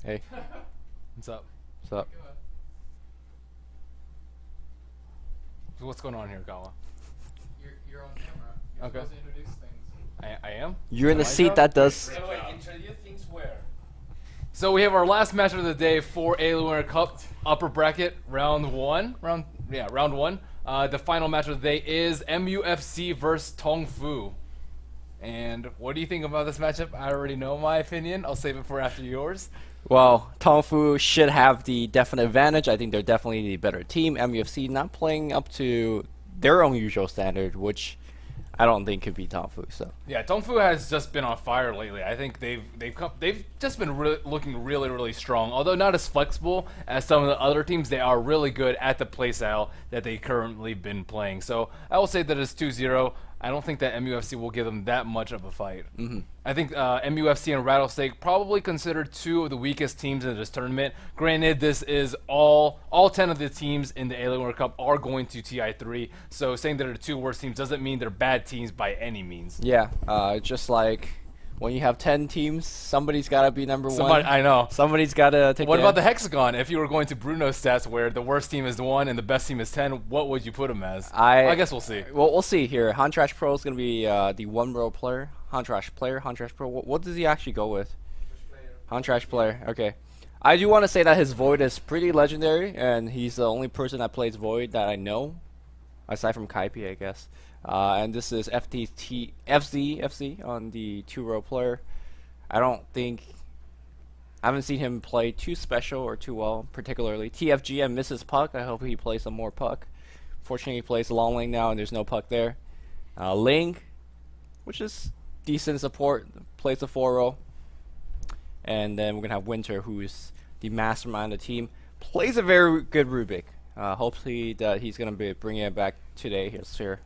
Hey. What's up? What's up? So what's going on here, Kawa? You're on camera. You're Okay. supposed to introduce things. I am? You're in the My seat job? that does. Introduce things where? So we have our last match of the day for Alienware Cup upper bracket round one. Round one. The final match of the day is MUFC versus Tongfu. And what do you think about this matchup? I already know my opinion. I'll save it for after yours. Well, Tongfu should have the definite advantage. I think they're definitely the better team. MUFC not playing up to their own usual standard, which I don't think could be Tongfu. So Yeah, Tongfu has just been on fire lately. I think they've just been looking really strong. Although not as flexible as some of the other teams, they are really good at the playstyle that they currently been playing. So I will say that it's 2-0. I don't think that MUFC will give them that much of a fight. I think MUFC and Rattlesnake probably considered two of the weakest teams in this tournament. Granted, this is all 10 of the teams in the Alienware Cup are going to TI3. So saying that they're the two worst teams doesn't mean they're bad teams by any means. yeah, just like when you have 10 teams, somebody's got to be number one. I know. Somebody's got to take. What about the hexagon? If you were going to Bruno's stats where the worst team is 1 and the best team is 10, what would you put him as? I guess we'll see. Well, we'll see here. Hantrash Pro is going to be the one-row player. Hantrash Pro. What does he actually go with? Hantrash player. Okay. I do want to say that his Void is pretty legendary, and he's the only person that plays Void that I know, aside from Kaipi, I guess. And this is FZ on the 2-row player. I haven't seen him play too special or too well, particularly. TFG and misses puck. I hope he plays some more puck. Fortunately, he plays long lane now, and there's no puck there. Ling, which is decent support, plays the 4-row. And then we're going to have Winter, who's the mastermind of the team. Plays a very good Rubik. Hopefully that he's going to be bringing it back today. Here.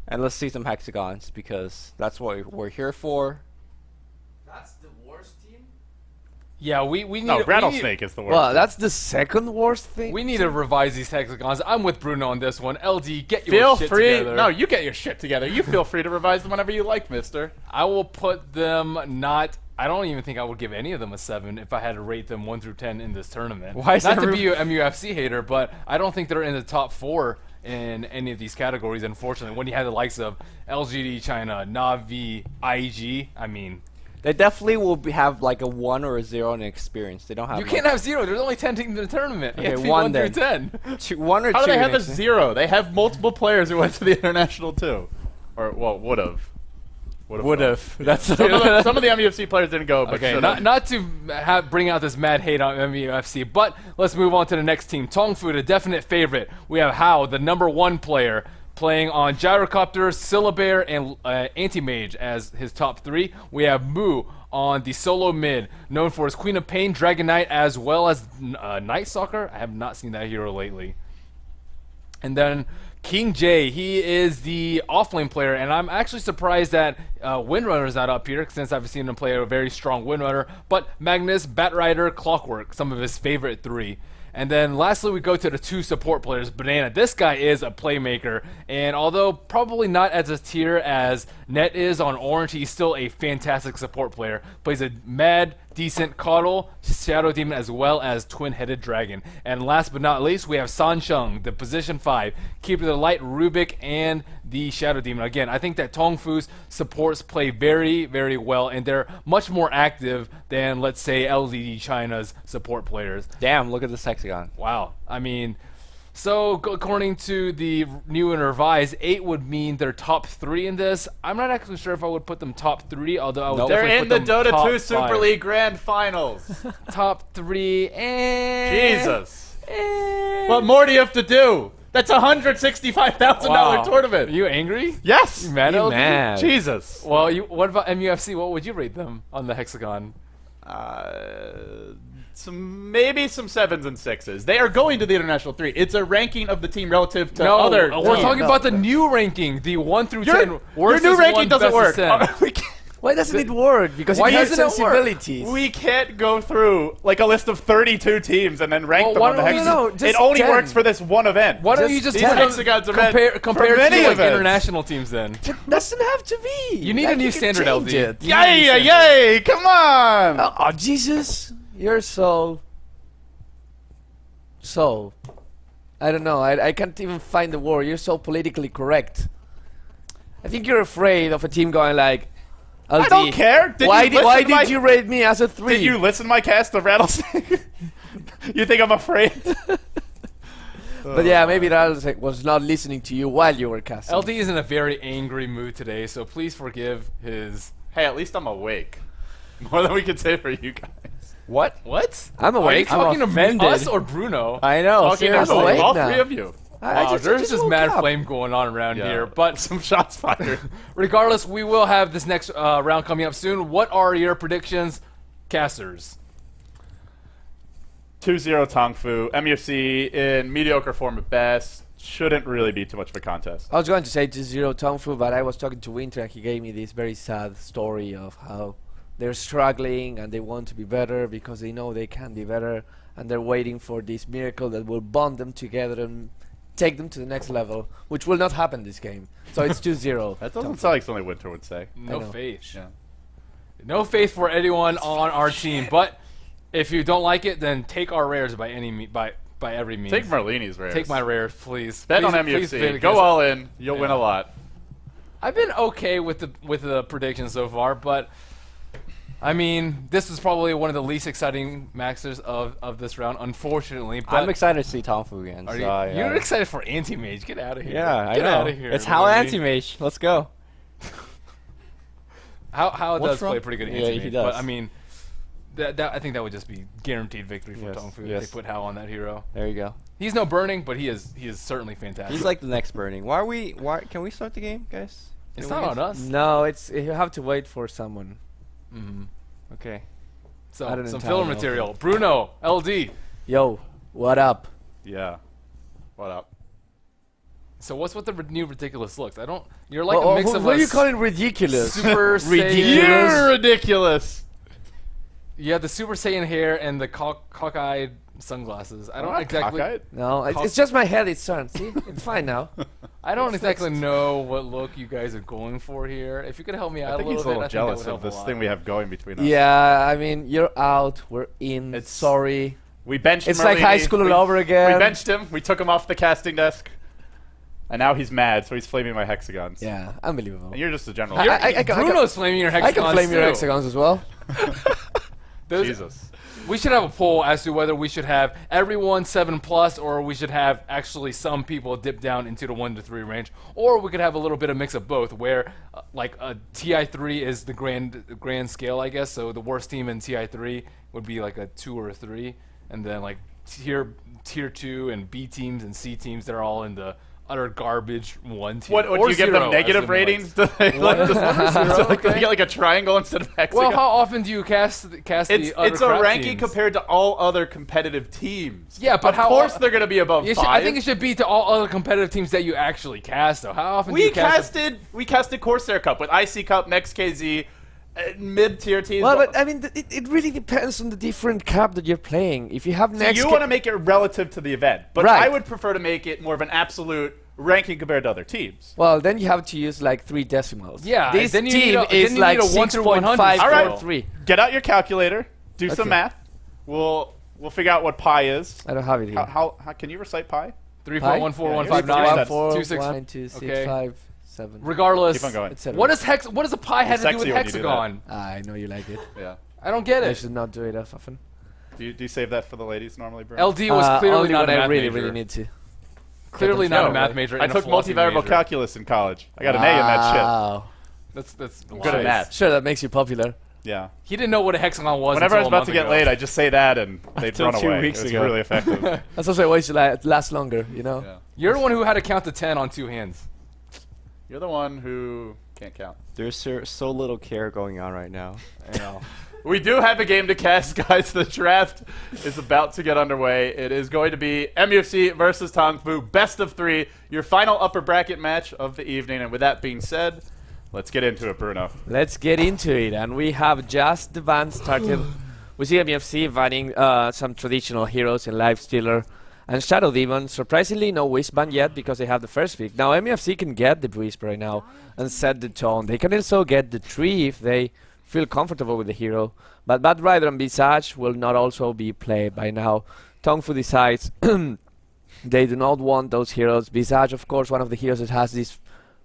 And let's see some hexagons, because that's what we're here for. That's the worst team? Yeah, we need No, we Rattlesnake is the worst. Well, that's the second worst thing. need to revise these hexagons. I'm with Bruno on this one. LD, get your Feel shit free. together. No, you get your shit together. You feel free to revise them whenever you like, mister. I will put them not. I don't even think I would give any of them a 7 if I had to rate them 1 through 10 in this tournament. Why is not there to be a MUFC hater, but I don't think they're in the top 4 in any of these categories, unfortunately. When you have the likes of LGD China, Navi, IG, I mean, They definitely will have like a 1 or a 0 in experience. They don't have. you can't have 0. There's only 10 teams in the tournament. Okay, You have to be 1 1 through then. 10. 1 or 2. How do they have in a 0? They have multiple players who went to the international too, or well, would have. That's Some of the MUFC players didn't go, but Okay, not to bring out this mad hate on MUFC, but let's move on to the next team. Tongfu, the definite favorite. We have Hao, the #1 player, playing on Gyrocopter, Syllabear, and Anti-Mage as his top 3. We have Mu on the solo mid, known for his Queen of Pain, Dragon Knight, as well as Night Stalker. I have not seen that hero lately. And then King J, he is the offlane player, and I'm actually surprised that Windrunner's not up here, since I've seen him play a very strong Windrunner. But Magnus, Batrider, Clockwork, some of his favorite 3. And then lastly, we go to the 2 support players. Banana, this guy is a playmaker, and although probably not as a tier as Net is on Orange, he's still a fantastic support player. Plays a mad, decent Coddle, Shadow Demon, as well as Twin-Headed Dragon. And last but not least, we have San Sheng, the position 5, Keeper of the Light, Rubik, and the Shadow Demon. Again, I think that Tongfu's supports play very well, and they're much more active than, let's say, LDD China's support players. Damn, look at this hexagon. Wow. I mean, so according to the new and revised, 8 would mean they're top 3 in this. I'm not actually sure if I would put them top 3, although I would Nope. definitely They're in put the them Dota top 2 Super 5. League Grand Finals. Top 3, and Jesus. What more do you have to do? That's a $165,000 Wow. tournament. Are you angry? Yes. You mad, LD? Man. Jesus. Well, what about MUFC? What would you rate them on the hexagon? Maybe some 7s and 6s. They are going to the international 3. It's a ranking of the team relative to No, other. we're teams. talking about the new ranking, the 1 through 10. Your Worst new is ranking 1, doesn't best is work. 10. Why doesn't it work? Because Why it has doesn't it work? sensibilities. We can't go through like a list of 32 teams and then rank Well, them why on the don't we- hexagon. no, It just only 10. works for this one event. Why don't you just These put them hexagons are meant compared for to many like events. international teams then? It doesn't have to be. You need a Like, new you can standard, change LD. it. Yay, yay, come on! Oh, Jesus. You're so... I don't know. I can't even find the word. You're so politically correct. I think you're afraid of a team going like... LD, I don't care. Why listen to my- did you rate me as a 3? Did you listen to my cast of Rattlesnake? You think I'm afraid? But yeah, maybe Rattlesnake was not listening to you while you were casting. LD is in a very angry mood today, so please forgive his. Hey, at least I'm awake. More than we could say for you guys. What? What? I'm Are you awake. talking to offended. us or Bruno? I know. Talking I'm to seriously. awake all now. 3 of you. I Wow, just there's just woke mad up. flame going on around Yeah. here. But Some shots fired. regardless, we will have this next round coming up soon. What are your predictions, casters? 2-0 Tongfu. MUFC in mediocre form at best. Shouldn't really be too much of a contest. I was going to say 2-0 Tongfu, but I was talking to Winter and he gave me this very sad story of how they're struggling and they want to be better because they know they can be better and they're waiting for this miracle that will bond them together and take them to the next level, which will not happen this game. So it's 2-0. That doesn't sound like something Winter would say. No know. faith. Yeah. No faith for anyone on our team. But if you don't like it, then take our rares by every means. Take Merlini's rares. Take my rares, please. Bet Please- on please MUFC. bet Go against- all in. You'll win Yeah. a lot. I've been okay with the predictions so far, but I mean, this is probably one of the least exciting maxers of this round, unfortunately. But I'm excited to see Tongfu again. Are so you, I, you're excited for anti-mage? Get out of here! Yeah, Get I know. out of here! It's how Merlini. anti-mage. Let's go. How What's does wrong? play pretty good Yeah, anti-mage, he but does. I mean, that I think that would just be guaranteed victory for Yes, Tongfu if yes. they put Hao on that hero. There you go. He's no burning, but he is certainly fantastic. He's like the next burning. Why can we start the game, guys? it's Can not we on guys- us. No, it's you have to wait for someone. Mm-hmm. Okay. So I don't some entirely filler know. material. Bruno, LD. Yo, what up? Yeah. What up? So what's with the new ridiculous looks? I don't. You're like Well, a mix of what are you us calling ridiculous? Super Ridiculous. Saiyan. You're ridiculous. You have the Super Saiyan hair and the cockeyed sunglasses. I don't Not exactly. cockeyed. No, it's just my head. It's turned. See, it's fine now. I don't exactly know what look you guys are going for here. If you could help me out I think a he's little a bit, little I think that jealous would help of this a lot. thing we have going between us. Yeah, I mean, you're out. We're in. It's- Sorry. We benched It's like high Merlini. school all We- over again. We benched him. We took him off the casting desk. And now he's mad, so he's flaming my hexagons. Yeah, unbelievable. And you're just a general. You're- I can- Bruno's flaming your I hexagons can flame your too. hexagons as well. Those- Jesus. We should have a poll as to whether we should have everyone 7+, or we should have actually some people dip down into the 1 to 3 range, or we could have a little bit of mix of both, where like a TI3 is the grand scale, I guess. So the worst team in TI3 would be like a 2 or a 3, and then like tier 2 and B teams and C teams, they're all in the utter garbage 1 tier. What or do you give 0, them as negative the Minots. ratings? Do they like One, this- one or zero, so like they okay. get like a triangle instead of hexagon? Well, how often do you cast the other it's a crap ranking teams? compared to all other competitive teams. Yeah, but of how course o- they're going to be above You 5. should, I think it should be to all other competitive teams that you actually cast, though. How often do we you cast? we casted Corsair Cup with IC Cup, Next KZ, mid-tier teams. Well, but I mean, it really depends on the different cap that you're playing. If you have So next, you want to make it relative to the event, but Right. I would prefer to make it more of an absolute ranking compared to other teams. well, then you have to use like 3 decimals. Yeah, this then you need team a- then is you like need a 1 through 100 All right. 6.543. Get out your calculator, do some Okay. math. We'll figure out what pi is. I don't have it here. How can you recite pi? 3.14159. 1, 26. 6, Okay. 5, 7. Regardless, Keep on going. etc. what does a pi have to do sexy with when you do that. hexagon? I know you like it. Yeah. I don't get I it. should not do it as often. Do you save that for the ladies normally, Bruno? LD was clearly only not when a I math really, major. really need to. Clearly not No, a math major. I and a took philosophy multivariable major. calculus in college. I got an A in that shit. Wow. That's I'm good at lies. math. Sure, that makes you popular. Yeah. He didn't know what a hexagon was. Whenever I was until a about to month get ago. laid, I just say that and they'd Until run 2 away. weeks It's ago. really effective. That's also a way to last longer, you know? Yeah. You're the one who had to count to 10 on 2 hands. You're the one who can't count. There's so little care going on right now. I know. We do have a game to cast, guys. The draft is about to get underway. It is going to be MUFC versus Tongfu, best of 3, your final upper bracket match of the evening. And with that being said, Let's get into it, Bruno. Let's get into it, and we have just the ban started. We see MUFC banning some traditional heroes in Lifestealer and Shadow Demon. Surprisingly, no Wisp ban yet because they have the first pick. Now MUFC can get the Wisp right now and set the tone. They can also get the tree if they feel comfortable with the hero. But Bad Rider and Visage will not also be played by now. Tongfu decides they do not want those heroes. Visage, of course, one of the heroes that has this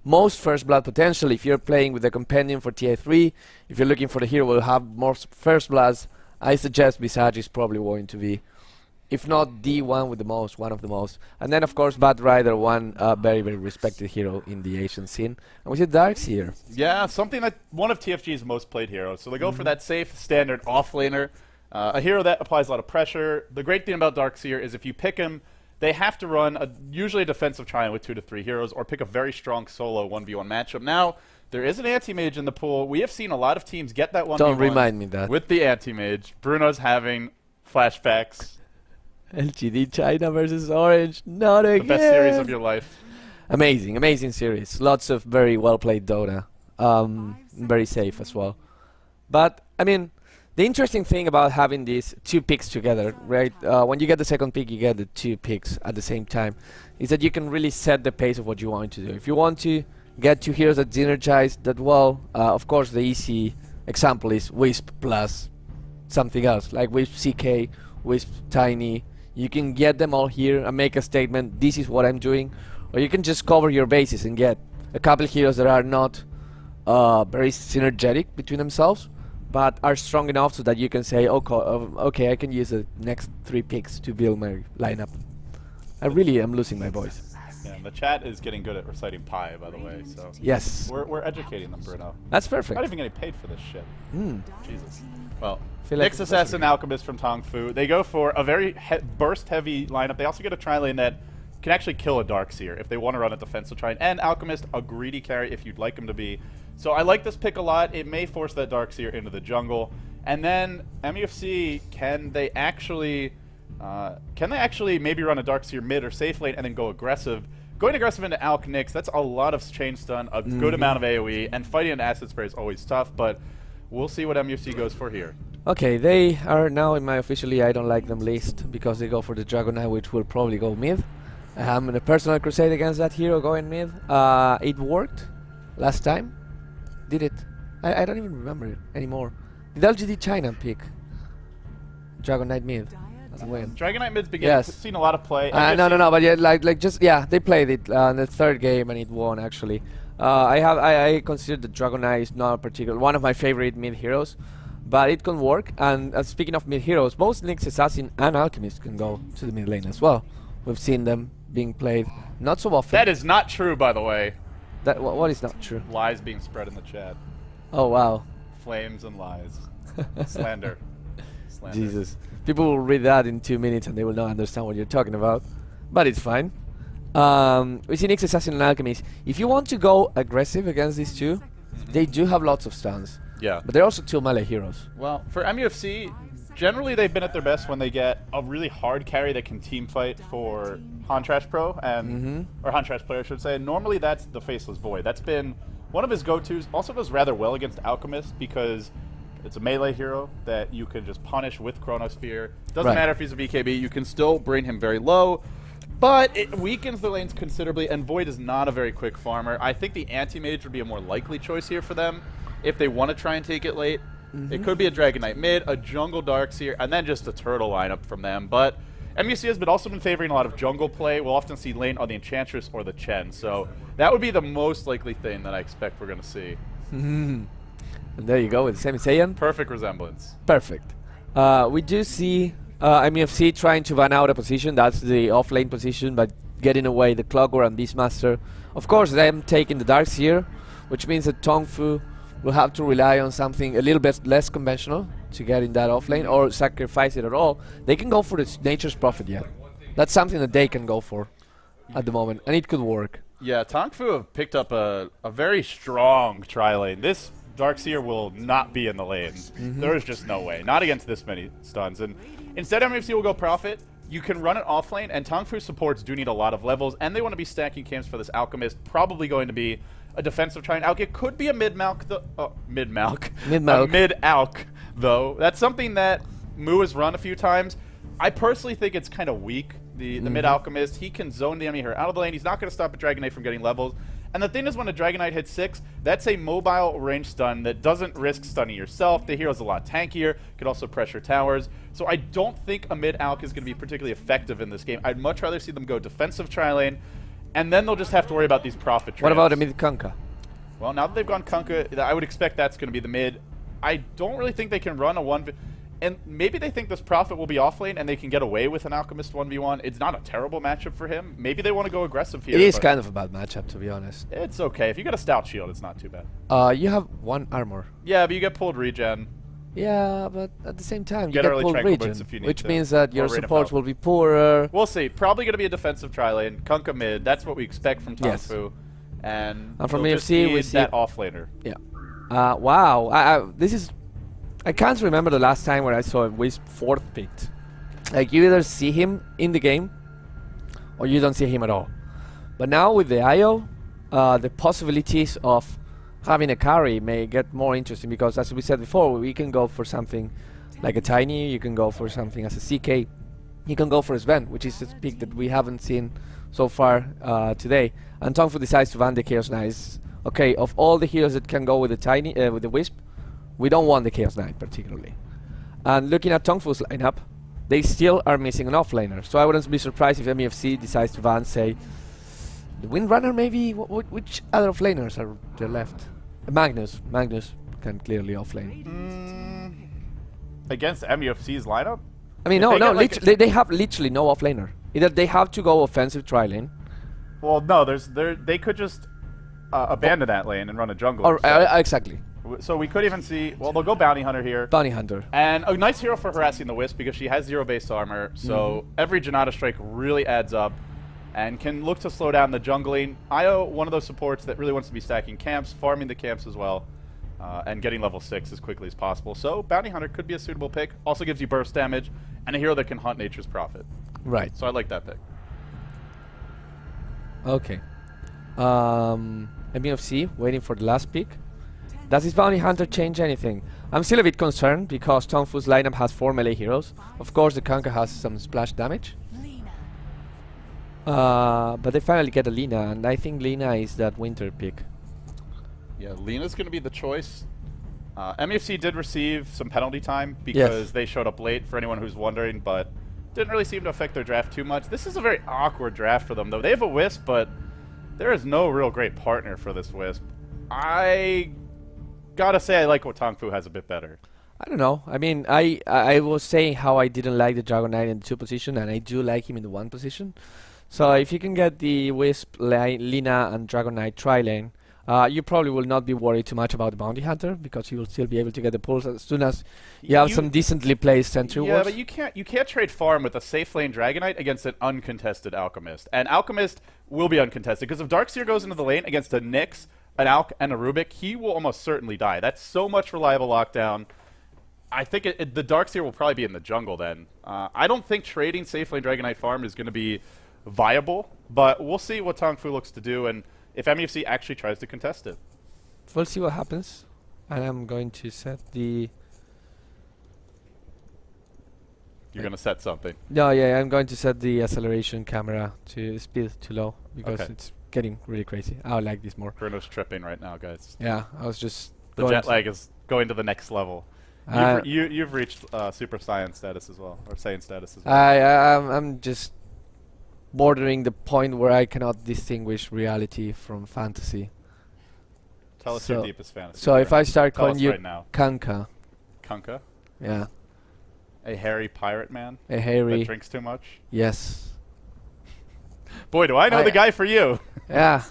most first blood potential. If you're playing with the compendium for TA3, if you're looking for the hero will have more first bloods, I suggest Visage is probably going to be, if not the one with the most, one of the most. And then of course Bad Rider, one very, very respected hero in the Asian scene. And we see Darks here. Yeah, something that one of TFG's most played heroes. So they go for that safe, standard offlaner. A hero that applies a lot of pressure. The great thing about Darkseer is if you pick him, they have to run usually a defensive triangle with 2 to 3 heroes or pick a very strong solo 1v1 matchup. Now, there is an anti-mage in the pool. We have seen a lot of teams get that 1v1. Don't remind me that. With the anti-mage. Bruno's having flashbacks. LGD China versus Orange, not again. The best series of your life. Amazing, amazing series. Lots of very well played Dota. Very safe as well. But, I mean, the interesting thing about having these 2 picks together, right? When you get the second pick, you get the 2 picks at the same time, is that you can really set the pace of what you want to do. If you want to get 2 heroes that synergize that well, of course the easy example is Wisp plus something else, like Wisp CK, Wisp Tiny. You can get them all here and make a statement, this is what I'm doing. Or you can just cover your bases and get a couple heroes that are not very synergetic between themselves, but are strong enough so that you can say, okay, I can use the next 3 picks to build my lineup. I really am losing my voice. Yeah, and the chat is getting good at reciting pi, by the way, so... Yes. We're educating them, Bruno. That's perfect. Not even getting paid for this shit. Jesus. Well, Feel like Nyx Assassin, Alchemist from Tongfu. They go for a very burst-heavy lineup. They also get a tri-lane that can actually kill a Darkseer if they want to run a defensive tri. And Alchemist, a greedy carry if you'd like him to be. So I like this pick a lot. It may force that Darkseer into the jungle. And then MUFC, can they actually maybe run a Darkseer mid or safe lane and then go aggressive? Going aggressive into Alch Nyx, that's a lot of chain stun, a good amount of AoE, and fighting an acid spray is always tough, but we'll see what MUFC goes for here. Okay, they are now in my officially I don't like them list because they go for the Dragon Knight, which will probably go mid. I'm in a personal crusade against that hero going mid. It worked last time. Did it? I don't even remember it anymore. Did LGD China pick Dragon Knight mid? When? Dragon Knight mid's been seen a lot of play. No, but yeah, like they played it in the 3rd game and it won actually. I consider the Dragon Knight is not a particular one of my favorite mid heroes, but it can work. And speaking of mid heroes, both Nyx Assassin and Alchemist can go to the mid lane as well. We've seen them being played not so often. That is not true, by the way. That what is not true? Lies being spread in the chat. Oh wow. Flames and lies. Slander. Jesus. People will read that in 2 minutes and they will not understand what you're talking about. But it's fine. We see Nyx Assassin and Alchemist. If you want to go aggressive against these 2, they do have lots of stuns. Yeah. But they're also 2 melee heroes. Well, for MUFC, generally they've been at their best when they get a really hard carry that can team fight for Hantrash Pro and or Hantrash player, I should say. Normally that's the Faceless Void. That's been one of his go-tos. Also does rather well against Alchemist because it's a melee hero that you can just punish with Chronosphere. Doesn't matter if he's a BKB, you can still bring him very low. But it weakens the lanes considerably, and Void is not a very quick farmer. I think the Anti-Mage would be a more likely choice here for them if they want to try and take it late. It could be a Dragon Knight mid, a Jungle Darkseer, and then just a Turtle lineup from them. But MUC has also been favoring a lot of jungle play. We'll often see lane on the Enchantress or the Chen. So that would be the most likely thing that I expect we're going to see. And there you go with Sami Saiyan. Perfect resemblance. Perfect. We do see MUFC trying to ban out a position. That's the off-lane position, but getting away the Clockwork and Beastmaster. Of course, them taking the Darkseer, which means that Tongfu will have to rely on something a little bit less conventional to get in that off-lane, or sacrifice it at all. They can go for the Nature's Prophet yet. That's something that they can go for at the moment, and it could work. Yeah, Tongfu have picked up a very strong tri-lane. This Darkseer will not be in the lane. There is just no way. Not against this many stuns. And instead, MFC will go Prophet. You can run it off lane, and Tongfu supports do need a lot of levels, and they want to be stacking camps for this Alchemist. Probably going to be a defensive try and alk. It could be a mid-malk, mid-malk. Mid-malk. A mid-alk, though. That's something that Mu has run a few times. I personally think it's kind of weak. The mid-alchemist, he can zone the enemy here out of the lane. He's not going to stop a Dragon Knight from getting levels. And the thing is, when a Dragon Knight hits 6, that's a mobile range stun that doesn't risk stunning yourself. The hero's a lot tankier, could also pressure towers. So I don't think a mid-alk is going to be particularly effective in this game. I'd much rather see them go defensive tri-lane, and then they'll just have to worry about these profit traps. What about a mid-Kunkka? Well, now that they've gone Kunkka, I would expect that's going to be the mid. I don't really think they can run a 1v... And maybe they think this Prophet will be offlane and they can get away with an Alchemist 1v1. It's not a terrible matchup for him. Maybe they want to go aggressive here. It is kind of a bad matchup, to be honest. It's okay. If you got a stout shield, it's not too bad. You have 1 armor. Yeah, but you get pulled regen. Yeah, but at the same time, you Get get early pulled tranquil region, boots if you need which to. means that your Or Rain of supports Hell. will be poorer. We'll see. Probably going to be a defensive tri-lane. Kunkka mid. That's what we expect from Yes. Tongfu. And from they'll just MUFC, need we see- that offlaner. Yeah. Wow. This is... I can't remember the last time where I saw a Wisp 4th picked. Like, you either see him in the game, or you don't see him at all. But now with the IO, the possibilities of having a carry may get more interesting, because as we said before, we can go for something like a Tiny, you can go for something as a CK, you can go for a Sven, which is a pick that we haven't seen so far today. And Tongfu decides to ban the Chaos Knight. Okay, of all the heroes that can go with the Tiny, with the Wisp, we don't want the Chaos Knight particularly. And looking at Tongfu's lineup, they still are missing an offlaner. So I wouldn't be surprised if MUFC decides to ban, say, the Windrunner maybe? Which other offlaners are there left? Magnus. Magnus can clearly offlane. Against MUFC's lineup? I mean, If no, they get, like, they have literally no offlaner. Either they have to go offensive tri-lane, Well, no, they could just abandon that lane and run a jungle. or instead. exactly, So we could even see, well, they'll go Bounty Hunter here. Bounty Hunter. And a nice hero for harassing the Wisp because she has 0 base armor. So every Janata strike really adds up and can look to slow down the jungling. Io, one of those supports that really wants to be stacking camps, farming the camps as well, and getting level 6 as quickly as possible. So Bounty Hunter could be a suitable pick. Also gives you burst damage and a hero that can hunt Nature's Prophet. Right. So I like that pick. Okay. MUFC waiting for the last pick. Does this Bounty Hunter change anything? I'm still a bit concerned because Tongfu's lineup has 4 melee heroes. Of course, the Kunkka has some splash damage. But they finally get a Lina, and I think Lina is that winter pick. Yeah, Lena's going to be the choice. MUFC did receive some penalty time because they showed up late, for anyone who's wondering, but didn't really seem to affect their draft too much. This is a very awkward draft for them, though. They have a Wisp, but there is no real great partner for this Wisp. I gotta say I like what Tongfu has a bit better. I don't know. I mean, I was saying how I didn't like the Dragon Knight in the 2 position, and I do like him in the 1 position. So if you can get the Wisp, Lina, and Dragon Knight tri-lane, you probably will not be worried too much about the Bounty Hunter because you will still be able to get the pulls as soon as you have some decently placed sentry Yeah, wards. but you can't trade farm with a safe lane Dragon Knight against an uncontested Alchemist. And Alchemist will be uncontested because if Darkseer goes into the lane against a Nyx, an Alch, and a Rubik, he will almost certainly die. That's so much reliable lockdown. I think the Darkseer will probably be in the jungle then. I don't think trading safe lane Dragon Knight farm is going to be viable, but we'll see what Tongfu looks to do and if MUFC actually tries to contest it. We'll see what happens. And I'm going to set the... You're going to set something. No, yeah, I'm going to set the acceleration camera to speed too low because Okay. it's getting really crazy. I would like this more. Bruno's tripping right now, guys. Yeah, I was just... The jet lag is going to the next level. Uh, You've reached Super Saiyan status as well, or Saiyan status as well. I'm just bordering the point where I cannot distinguish reality from fantasy. Tell us your so- deepest fantasy. So if I start Tell calling us you right now. Kunkka, Kunkka, yeah, a hairy pirate man a that hairy, drinks too much. yes, Boy, do I know the guy for you. yeah,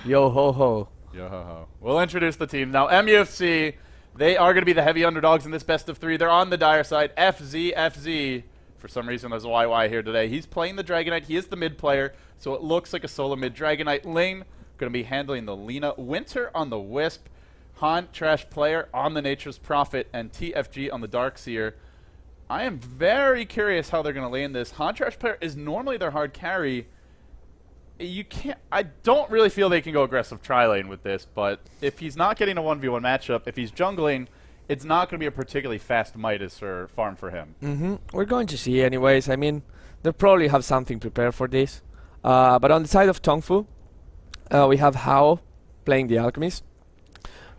yo ho ho. Yo ho ho. We'll introduce the team now. MUFC, they are going to be the heavy underdogs in this best of 3. They're on the dire side. FZ. For some reason, there's a YY here today. He's playing the Dragon Knight. He is the mid player, so it looks like a solo mid Dragon Knight lane. Going to be handling the Lina. Winter on the Wisp. Han, Trash Player on the Nature's Prophet, and TFG on the Darkseer. I am very curious how they're going to lane this. Han, Trash Player is normally their hard carry. You can't. I don't really feel they can go aggressive tri-lane with this, but if he's not getting a 1v1 matchup, if he's jungling, it's not going to be a particularly fast Midas or farm for him. We're going to see anyways. I mean, they'll probably have something prepared for this. But on the side of Tongfu, we have Hao playing the Alchemist.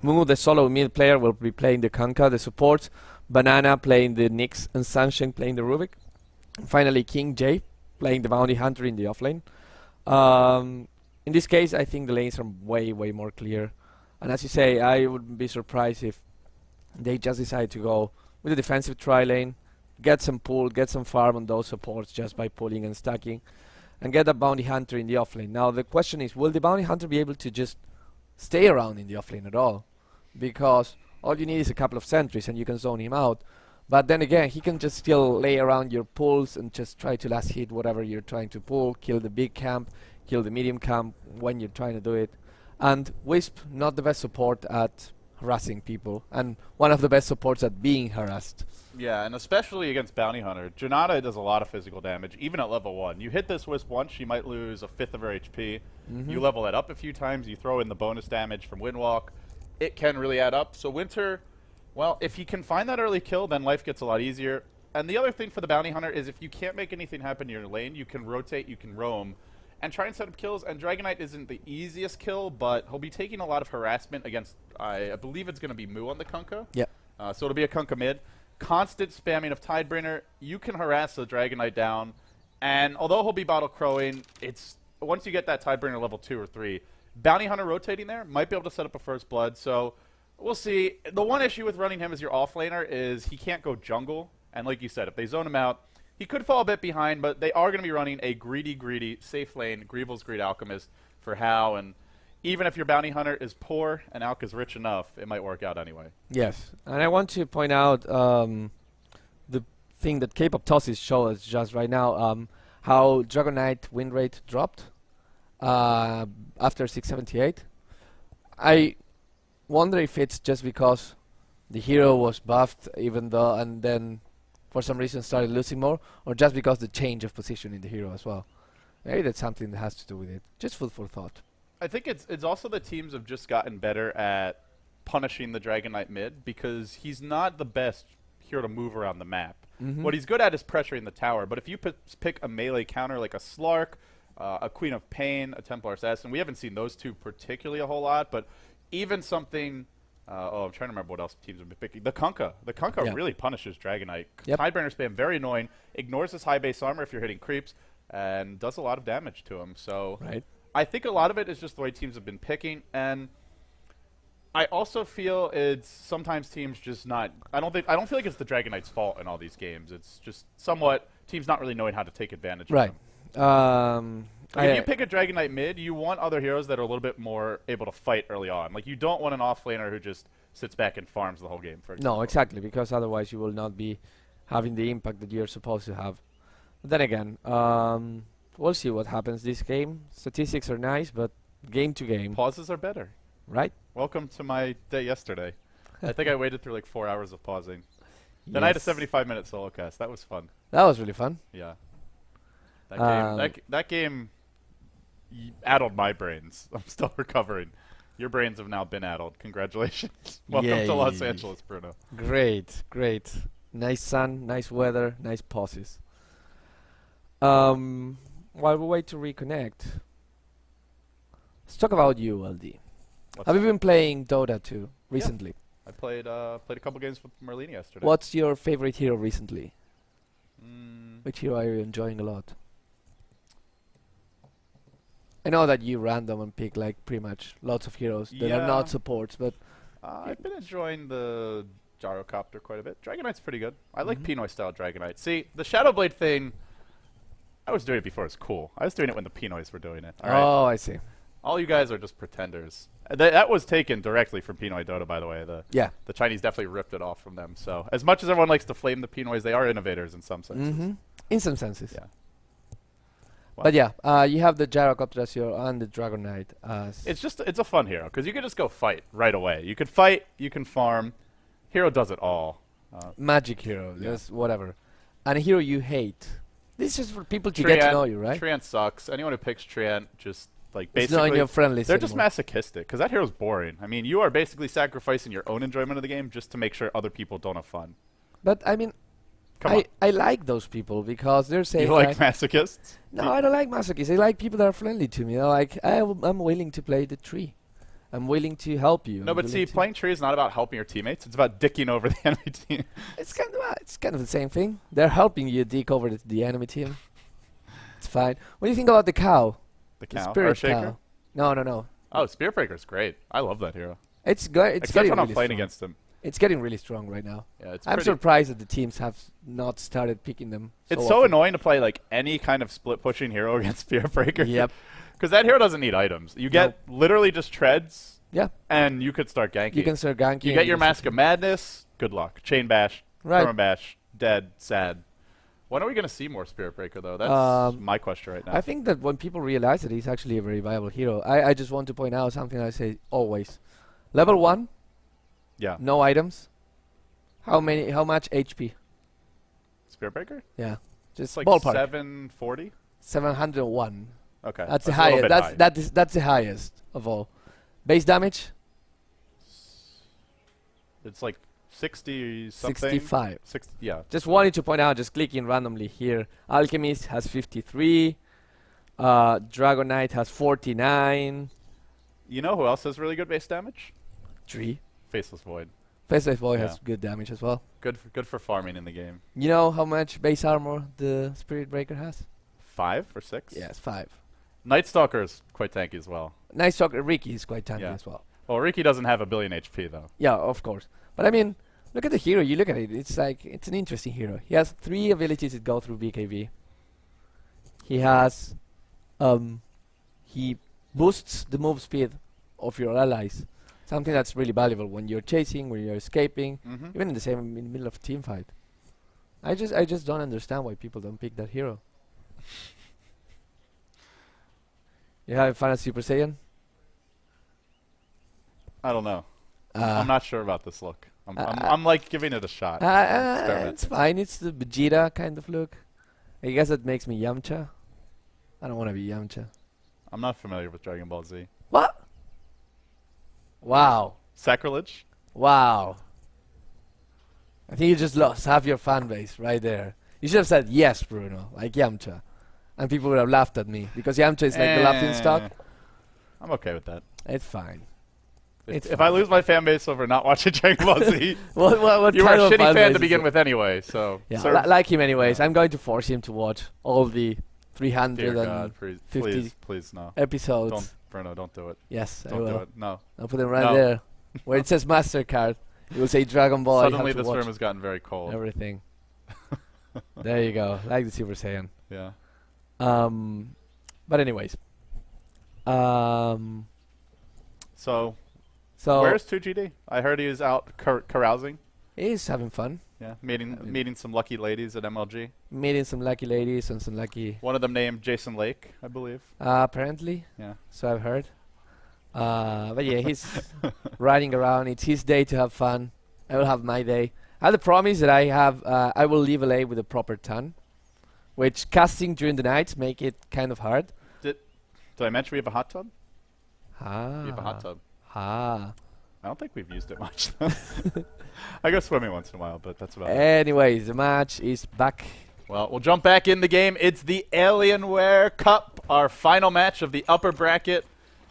Mu, the solo mid player, will be playing the Kanka, the support. Banana playing the Nyx, and Sunshine playing the Rubik. And finally, King J playing the Bounty Hunter in the offlane. In this case, I think the lanes are way more clear. And as you say, I wouldn't be surprised if they just decide to go with a defensive tri-lane, get some pull, get some farm on those supports just by pulling and stacking, and get a Bounty Hunter in the offlane. Now the question is, will the Bounty Hunter be able to just stay around in the offlane at all? Because all you need is a couple of sentries and you can zone him out. But then again, he can just still lay around your pulls and just try to last hit whatever you're trying to pull, kill the big camp, kill the medium camp when you're trying to do it. And Wisp, not the best support at harassing people, and one of the best supports at being harassed. Yeah, and especially against Bounty Hunter. Janata does a lot of physical damage, even at level 1. You hit this Wisp once, she might lose a fifth of her HP. You level that up a few times, you throw in the bonus damage from Windwalk. It can really add up. So Winter, well, if he can find that early kill, then life gets a lot easier. And the other thing for the Bounty Hunter is if you can't make anything happen in your lane, you can rotate, you can roam, and try and set up kills. And Dragonite isn't the easiest kill, but he'll be taking a lot of harassment against, I believe it's going to be Mu on the Kunkka. Yeah. So it'll be a Kunkka mid. Constant spamming of Tidebringer, you can harass the Dragonite down. And although he'll be bottle crowing, it's once you get that Tidebringer level 2 or 3, Bounty Hunter rotating there might be able to set up a first blood. So we'll see. The one issue with running him as your offlaner is he can't go jungle. And like you said, if they zone him out, he could fall a bit behind, but they are going to be running a greedy, safe lane, Greevil's Greed Alchemist for Hao. And even if your Bounty Hunter is poor and Alk is rich enough, it might work out anyway. Yes, and I want to point out the thing that K-pop tosses show us just right now, how Dragonite win rate dropped after 678. I wonder if it's just because the hero was buffed even though, and then for some reason started losing more, or just because the change of position in the hero as well. Maybe that's something that has to do with it. Just food for thought. I think it's also the teams have just gotten better at punishing the Dragonite mid because he's not the best hero to move around the map. What he's good at is pressuring the tower, but if you pick a melee counter like a Slark, a Queen of Pain, a Templar Assassin, we haven't seen those two particularly a whole lot, but even something... I'm trying to remember what else teams have been picking. The Kunkka. The Kunkka really punishes Dragonite. Tidebringer spam, very annoying. Ignores his high base armor if you're hitting creeps, and does a lot of damage to him. So I think a lot of it is just the way teams have been picking, and I also feel it's sometimes teams just not... I don't feel like it's the Dragonite's fault in all these games. It's just somewhat teams not really knowing how to take advantage of them. Like if you pick a Dragonite mid, you want other heroes that are a little bit more able to fight early on. Like, you don't want an offlaner who just sits back and farms the whole game, for example. No, exactly, because otherwise you will not be having the impact that you're supposed to have. But then again, we'll see what happens this game. Statistics are nice, but game to game. Pauses are better. Right? Welcome to my day yesterday. I think I waited through like 4 hours of pausing. Then I had a 75-minute solo cast. That was fun. That was really fun. Yeah. That game addled my brains. I'm still recovering. Your brains have now been addled. Congratulations. Welcome to Los Angeles, Bruno. Great. Nice sun, nice weather, nice pauses. While we wait to reconnect, let's talk about you, LD. Have you been playing Dota 2 recently? Yeah. I played a couple games with Merlini yesterday. What's your favorite hero recently? Which hero are you enjoying a lot? I know that you random and pick like pretty much lots of heroes that are not supports, but I've been enjoying the Gyrocopter quite a bit. Dragonite's pretty good. I like Pinoy style Dragonite. See, the Shadowblade thing, I was doing it before it was cool. I was doing it when the Pinoys were doing it. All right? Oh, I see. All you guys are just pretenders. That was taken directly from Pinoy Dota, by the way. The Chinese definitely ripped it off from them. So as much as everyone likes to flame the Pinoys, they are innovators in some senses. In some senses. Yeah. But yeah, you have the Gyrocopter as your and the Dragonite as... It's a fun hero, because you can just go fight right away. You can fight, you can farm. Hero does it all. Magic hero, just whatever. And a hero you hate. This is for people to get to know you, right? Treant sucks. Anyone who picks Treant just like It's not in basically your friend list they're just anymore. masochistic because that hero's boring. I mean, you are basically sacrificing your own enjoyment of the game just to make sure other people don't have fun. But I mean, Come on. I like those people because they're saying You like masochists? no, I don't like masochists. I like people that are friendly to me. They're like, I'm willing to play the tree. I'm willing to help you. No, I'm but willing see, to- playing tree is not about helping your teammates. It's about dicking over the enemy team. It's kind of the same thing. They're helping you dig over the enemy team. It's fine. What do you think about the cow? The The cow. spirit Earthshaker? cow. No. Oh, Spearbreaker's great. I love that hero. It's Except getting when I'm really playing strong. against him. It's getting really strong right now. Yeah, it's I'm pretty. surprised that the teams have not started picking them. It's so often. annoying to play like any kind of split pushing hero against Spearbreaker. Yep. Because that hero doesn't need items. You get literally just treads, Yeah. and you could start ganking. You can start ganking. You and get your can Mask of Madness. Good luck. Chain bash. Right. Perma bash. Dead. Sad. When are we going to see more Spearbreaker though? That's my question right now. I think that when people realize that he's actually a very viable hero, I just want to point out something I say always. Level 1, yeah. no items. How much HP? Spearbreaker? Yeah. Just It's like ballpark. 740. 701. Okay. That's the a little highest. bit high. That's the highest of all. Base damage It's like 60 something. 65. 60. Yeah. Just wanted to point out, just clicking randomly here. Alchemist has 53. Dragon Knight has 49. You know who else has really good base damage? 3. Faceless Void. Faceless Boy Yeah. has good damage as well. Good for farming in the game. You know how much base armor the Spirit Breaker has? 5 or 6? Yes, 5. Night Stalker is quite tanky as well. Nice Talker Ricky is quite tanky Yeah. as well. Well, Ricky doesn't have a billion HP though. Yeah, of course. But I mean, look at the hero. You look at it. It's like it's an interesting hero. He has 3 abilities that go through BKB. He has, he boosts the move speed of your allies. Something that's really valuable when you're chasing, when you're escaping, Mm-hmm. even in the middle of a team fight. I just don't understand why people don't pick that hero. You having fun at Super Saiyan? I don't know. I'm not sure about this look. uh, I'm like giving it a shot. Experiment. It's fine. It's the Vegeta kind of look. I guess that makes me Yamcha. I don't want to be Yamcha. I'm not familiar with Dragon Ball Z. What? Wow. Sacrilege? Wow. I think you just lost half your fan base right there. You should have said yes, Bruno, like Yamcha. And people would have laughed at me because Yamcha is like the laughing stock. I'm okay with that. It's fine. It's If I lose my fan base over not watching Dragon Ball Z, what you were kind a of shitty fan base to is begin it? with anyway. So, Yeah, sir, like him anyways. I'm going to force him to watch all the dear 350 God, please, no. episodes. Don't, Bruno, don't do it. Yes, I Don't will. do it. No. I'll put them right No. there. Where it says MasterCard, it will say Dragon Ball. You Suddenly, have to this watch room has gotten very cold. everything. There you go. Like the Super Saiyan. Yeah. But anyways. So, So where's 2GD? I heard he was out carousing. he's having fun. Yeah, meeting some lucky ladies at MLG. Meeting some lucky ladies and some lucky One of them named Jason Lake, I believe. apparently. Yeah. So I've heard. But yeah, he's riding around. It's his day to have fun. I will have my day. I have the promise that I will leave LA with a proper ton, which casting during the nights make it kind of hard. Did I mention we have a hot tub? Ah. We have a hot tub. Ah. I don't think we've used it much. I go swimming once in a while, but that's about it. Anyways, the match is back. Well, we'll jump back in the game. It's the Alienware Cup, our final match of the upper bracket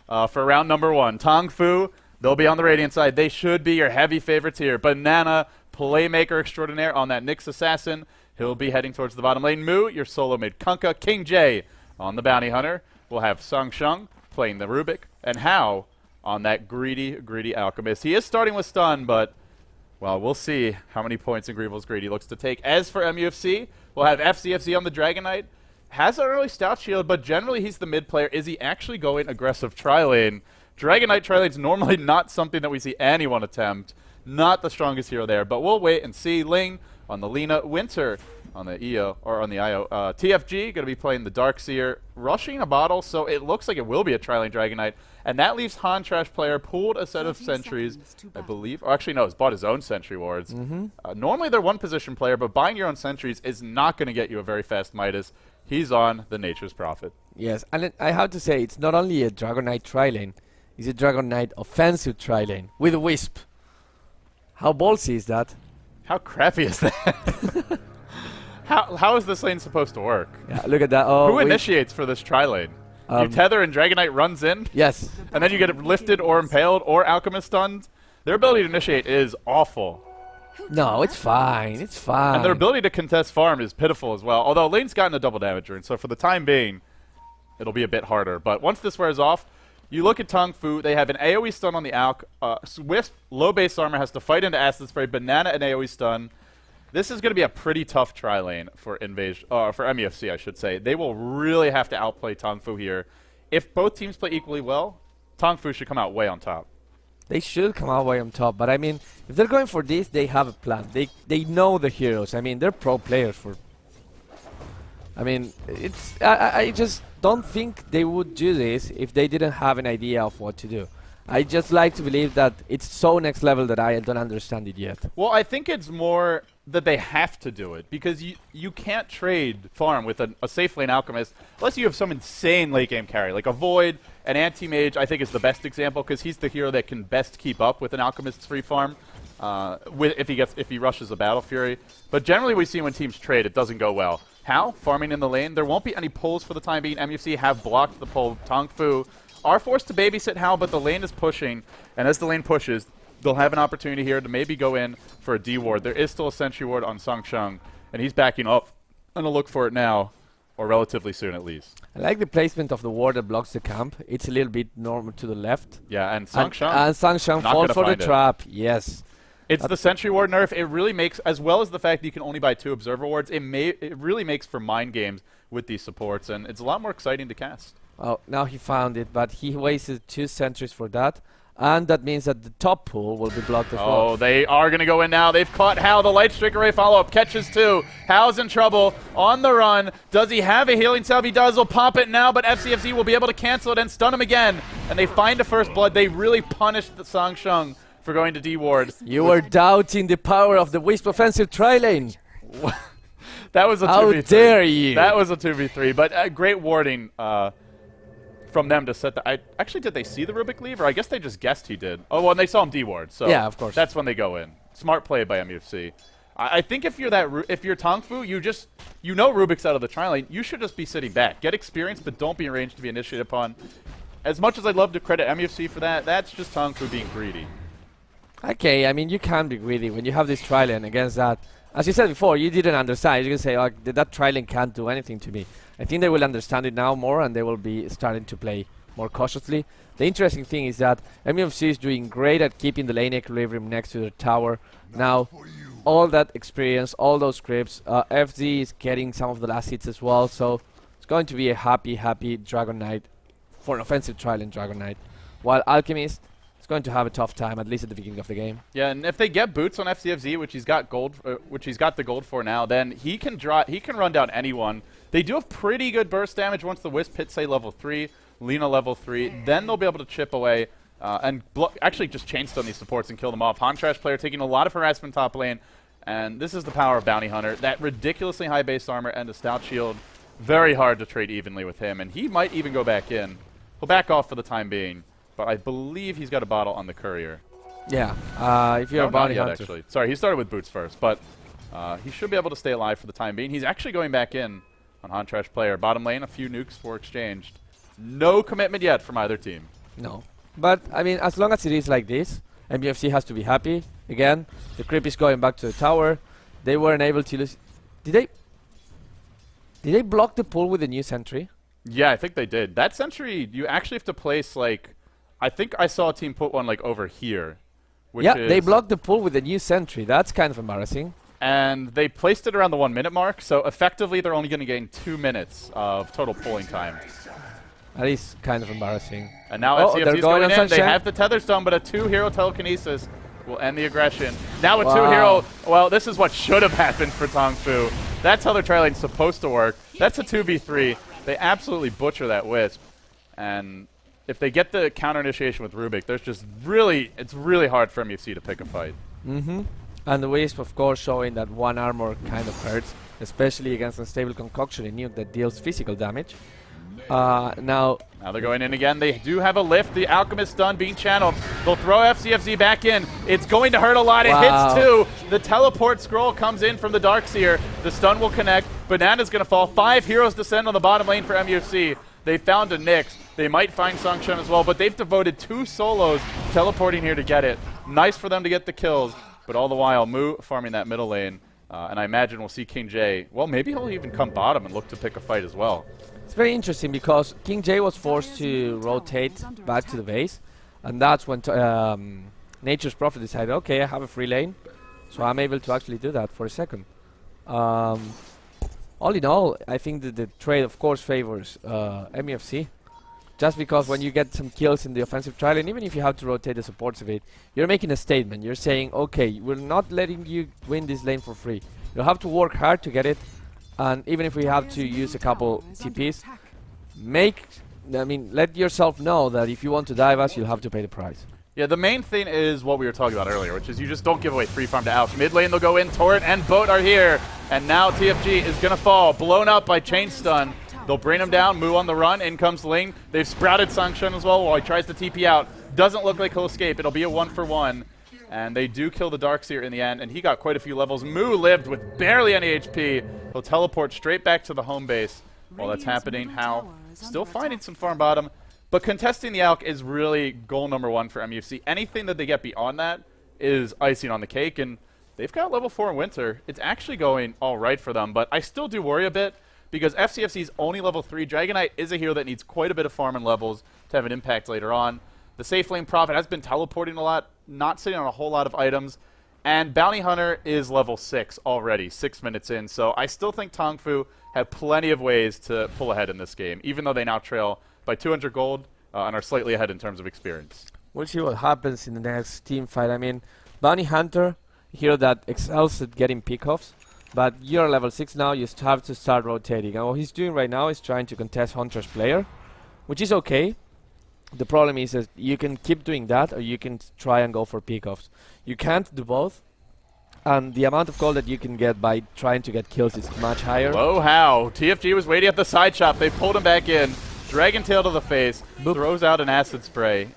for round number 1. Tongfu, they'll be on the Radiant side. They should be your heavy favorites here. Banana, playmaker extraordinaire on that Nyx Assassin. He'll be heading towards the bottom lane. Mu, your solo mid Kunkka. King J on the Bounty Hunter. We'll have Sung Shung playing the Rubik. And Hao on that greedy Alchemist. He is starting with stun, but, well, we'll see how many points in Greevil's Greedy looks to take. As for MUFC, we'll have FCFZ on the Dragon Knight. Has an early stout shield, but generally he's the mid player. Is he actually going aggressive tri-lane? Dragon Knight tri-lane's normally not something that we see anyone attempt. Not the strongest hero there, but we'll wait and see. Ling on the Lina. Winter on the EO, or on the IO. TFG going to be playing the Darkseer, rushing a bottle, so it looks like it will be a Tri-Lane Dragon Knight. And that leaves Han Trash player pooled a set of sentries, I believe. Or actually, no, he's bought his own sentry wards. Normally they're one position player, but buying your own sentries is not going to get you a very fast Midas. He's on the Nature's Prophet. Yes, and I have to say, it's not only a Dragon Knight Tri-Lane, it's a Dragon Knight offensive Tri-Lane with a Wisp. How ballsy is that? How crappy is that? how is this lane supposed to work? Yeah, look at that. Oh, Who initiates for this Tri-Lane? You tether and Dragon Knight runs in? Yes. And then you get lifted or impaled or Alchemist stunned? Their ability to initiate is awful. No, it's fine. It's fine. And their ability to contest farm is pitiful as well. Although lane's gotten a double damage rune, so for the time being, it'll be a bit harder. But once this wears off, you look at Tongfu, they have an AoE stun on the Alc. Wisp, low base armor, has to fight into Acid Spray, Banana, and AoE stun. This is going to be a pretty tough tri-lane for Invasion, for MUFC, I should say. They will really have to outplay Tongfu here. If both teams play equally well, Tongfu should come out way on top. They should come out way on top, but I mean, if they're going for this, they have a plan. They know the heroes. I mean, they're pro players for... I mean, it's... I just don't think they would do this if they didn't have an idea of what to do. I just like to believe that it's so next level that I don't understand it yet. Well, I think it's more that they have to do it, because you can't trade farm with a safe lane Alchemist unless you have some insane late game carry. Like a Void, an Anti-Mage, I think is the best example, because he's the hero that can best keep up with an Alchemist's free farm if he rushes a Battle Fury. But generally we see when teams trade, it doesn't go well. How? Farming in the lane. There won't be any pulls for the time being. MUFC have blocked the pull. Tongfu are forced to babysit Hal, but the lane is pushing, and as the lane pushes, they'll have an opportunity here to maybe go in for a D ward. There is still a sentry ward on Sangsheng, and he's backing up. I'm going to look for it now, or relatively soon at least. I like the placement of the ward that blocks the camp. It's a little bit normal to the left. Yeah, and Sangsheng. And Sangsheng falls for the trap, yes. It's the sentry ward nerf. It really makes, as well as the fact that you can only buy 2 observer wards, it really makes for mind games with these supports, and it's a lot more exciting to cast. Oh, now he found it, but he wasted 2 sentries for that. And that means that the top pool will be blocked as well. Oh, they are going to go in now. They've caught Hal. The Light Strike Array follow-up catches 2. Hal's in trouble. On the run. Does he have a healing salve? He does. He'll pop it now, but FCFC will be able to cancel it and stun him again. And they find a first blood. They really punished the Sangsheng for going to D-ward. You were doubting the power of the Wisp offensive tri-lane. That was a 2v3. How dare you? That was a 2v3, but great warding from them to set the... actually, did they see the Rubik leave? Or I guess they just guessed he did. Oh, well, and they saw him D-ward, so yeah, of course. That's when they go in. Smart play by MUFC. I think if you're Tongfu, you know Rubik's out of the tri-lane, you should just be sitting back. Get experience, but don't be arranged to be initiated upon. As much as I'd love to credit MUFC for that, that's just Tongfu being greedy. Okay, I mean, you can be greedy when you have this tri-lane against that. As you said before, you didn't understand. You can say, like, that tri-lane can't do anything to me. I think they will understand it now more, and they will be starting to play more cautiously. The interesting thing is that MUFC is doing great at keeping the lane equilibrium next to the tower. Now, all that experience, all those scripts, FZ is getting some of the last hits as well, so it's going to be a happy Dragon Knight for an offensive tri-lane Dragon Knight. While Alchemist is going to have a tough time, at least at the beginning of the game. Yeah, and if they get boots on FCFZ, which he's got the gold for now, then he can run down anyone. They do have pretty good burst damage once the Wisp hits, say, level 3, Lina level 3. Then they'll be able to chip away and actually just chain stun these supports and kill them off. Han Trash player taking a lot of harassment top lane, and this is the power of Bounty Hunter. That ridiculously high base armor and the stout shield, very hard to trade evenly with him, and he might even go back in. He'll back off for the time being, but I believe he's got a bottle on the courier. Yeah, if you're a Bounty Hunter. Actually. Sorry, he started with boots first, but he should be able to stay alive for the time being. He's actually going back in on Han Trash player. Bottom lane, a few nukes were exchanged. No commitment yet from either team. No. But, I mean, as long as it is like this, MUFC has to be happy. Again, the creep is going back to the tower. They weren't able to lose... Did they block the pull with the new sentry? Yeah, I think they did. That sentry, you actually have to place, like... I think I saw a team put one, like, over here. Yeah, they blocked the pull with the new sentry. That's kind of embarrassing. And they placed it around the 1 minute mark, so effectively they're only going to gain 2 minutes of total pulling time. That is kind of embarrassing. And now FCFC is going in. Sunshine. They have the tether stone, but a 2-hero telekinesis will end the aggression. Now a 2-hero. Well, this is what should have happened for Tongfu. That's how their tri-lane's supposed to work. That's a 2v3. They absolutely butcher that Wisp. And if they get the counter initiation with Rubik, there's just really, it's really hard for MUFC to pick a fight. Mm-hmm. And the Wisp, of course, showing that one armor kind of hurts, especially against unstable concoction, a nuke that deals physical damage. Now they're going in again. They do have a lift. The Alchemist stun being channeled. They'll throw FCFZ back in. It's going to hurt a lot. It hits two. The teleport scroll comes in from the Darkseer. The stun will connect. Banana's going to fall. 5 heroes descend on the bottom lane for MUFC. They found a Nyx. They might find Songshun as well, but they've devoted 2 solos teleporting here to get it. Nice for them to get the kills, but all the while, Mu farming that middle lane. And I imagine we'll see King J. Well, maybe he'll even come bottom and look to pick a fight as well. it's very interesting because King J was forced to rotate back to the base, and that's when Nature's Prophet decided, okay, I have a free lane, so I'm able to actually do that for a second. All in all, I think that the trade, of course, favors MUFC. Just because when you get some kills in the offensive trial, and even if you have to rotate the supports of it, you're making a statement. You're saying, okay, we're not letting you win this lane for free. You'll have to work hard to get it, and even if we have to use a couple TPs, let yourself know that if you want to dive us, you'll have to pay the price. Yeah, the main thing is what we were talking about earlier, which is you just don't give away free farm to Alch. Mid lane, they'll go in. Torrent and Boat are here. And now TFG is going to fall. Blown up by Chain Stun. They'll bring him down. Mu on the run. In comes Ling. They've sprouted Songshun as well while he tries to TP out. Doesn't look like he'll escape. It'll be a 1-for-1. And they do kill the Darkseer in the end. And he got quite a few levels. Mu lived with barely any HP. He'll teleport straight back to the home base. While that's happening, How still finding some farm bottom. But contesting the Alch is really goal number 1 for MUFC. Anything that they get beyond that is icing on the cake. And they've got level 4 in Winter. It's actually going all right for them. But I still do worry a bit, because FCFC's only level 3. Dragon Knight is a hero that needs quite a bit of farm and levels to have an impact later on. The Safe Lane Prophet has been teleporting a lot, not sitting on a whole lot of items. And Bounty Hunter is level 6 already, 6 minutes in. So I still think Tongfu have plenty of ways to pull ahead in this game, even though they now trail by 200 gold and are slightly ahead in terms of experience. We'll see what happens in the next team fight. I mean, Bounty Hunter, a hero that excels at getting pickoffs. But you're level 6 now, you have to start rotating. And what he's doing right now is trying to contest Hunter's player, which is okay. The problem is that you can keep doing that, or you can try and go for pickoffs. You can't do both. And the amount of gold that you can get by trying to get kills is much higher. Hello, How. TFG was waiting at the side shop. They pulled him back in. Dragon Tail to the face. Boop. Throws out an acid spray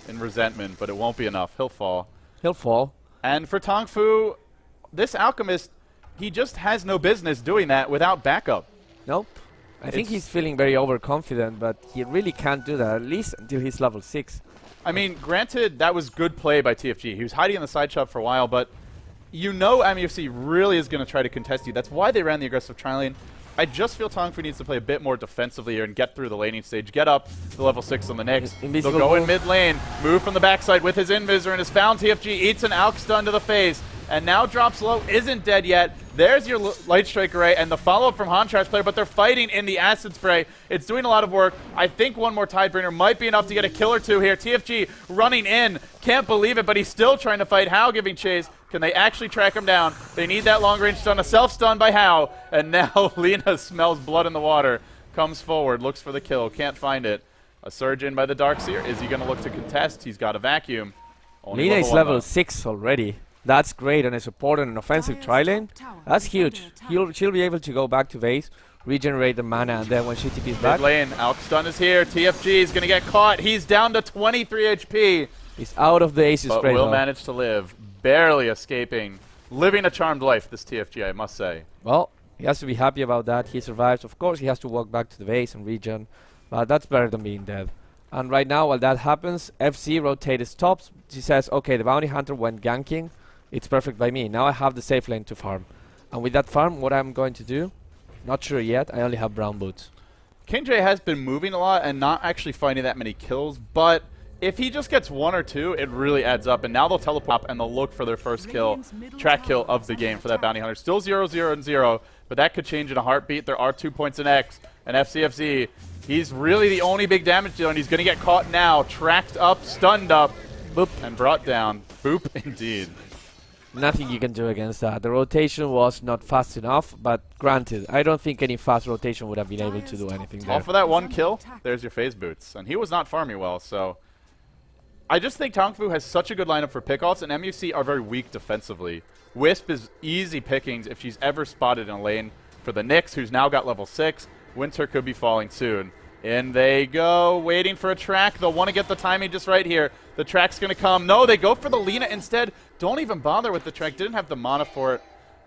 in resentment, but it won't be enough. He'll fall. He'll fall. And for Tongfu, this Alchemist, he just has no business doing that without backup. Nope. I think he's feeling very overconfident, but he really can't do that, at least until he's level 6. I mean, granted, that was good play by TFG. He was hiding in the side shop for a while, but you know MUFC really is going to try to contest you. That's why they ran the aggressive tri-lane. I just feel Tongfu needs to play a bit more defensively here and get through the laning stage, get up to level 6 on the Nyx. They'll go in mid lane, move from the backside with his Invisor, and is found. TFG eats an Alch stun to the face, and now drops low, isn't dead yet. There's your Light Strike Array and the follow-up from Hantrash player, but they're fighting in the Acid Spray. It's doing a lot of work. I think one more Tidebringer might be enough to get a kill or two here. TFG running in. Can't believe it, but he's still trying to fight How giving chase. Can they actually track him down? They need that long-range stun. A self-stun by How, and now Lina smells blood in the water. Comes forward, looks for the kill, can't find it. A surge in by the Darkseer. Is he going to look to contest? He's got a vacuum. Lina is level 6 already. That's great on a support and an offensive tri-lane. That's huge. She'll be able to go back to base, regenerate the mana, and then when she TP's back... Mid lane, Alch stun is here. TFG is going to get caught. He's down to 23 HP. He's out of the Acid Spray, will manage to live. Barely escaping. Living a charmed life, this TFG, I must say. Well, he has to be happy about that. He survives. Of course, he has to walk back to the base and regen, but that's better than being dead. And right now, while that happens, FC rotate his tops. She says, okay, the Bounty Hunter went ganking. It's perfect by me. Now I have the safe lane to farm. And with that farm, what I'm going to do, not sure yet. I only have brown boots. King J has been moving a lot and not actually finding that many kills, but if he just gets 1 or 2, it really adds up. And now they'll teleport and they'll look for their first kill, track kill of the game for that Bounty Hunter. Still 0-0-0, but that could change in a heartbeat. There are 2 points in X, and FCFZ, he's really the only big damage dealer, and he's going to get caught now. Tracked up, stunned up, boop, and brought down. Boop, indeed. Nothing you can do against that. The rotation was not fast enough, but granted, I don't think any fast rotation would have been able to do anything there. All for that one kill, there's your phase boots. And he was not farming well, so... I just think Tongfu has such a good lineup for pickoffs, and MUFC are very weak defensively. Wisp is easy pickings if she's ever spotted in a lane for the Nyx, who's now got level 6. Winter could be falling soon. In they go, waiting for a track. They'll want to get the timing just right here. The track's going to come. No, they go for the Lina instead. Don't even bother with the track. Didn't have the mana for it.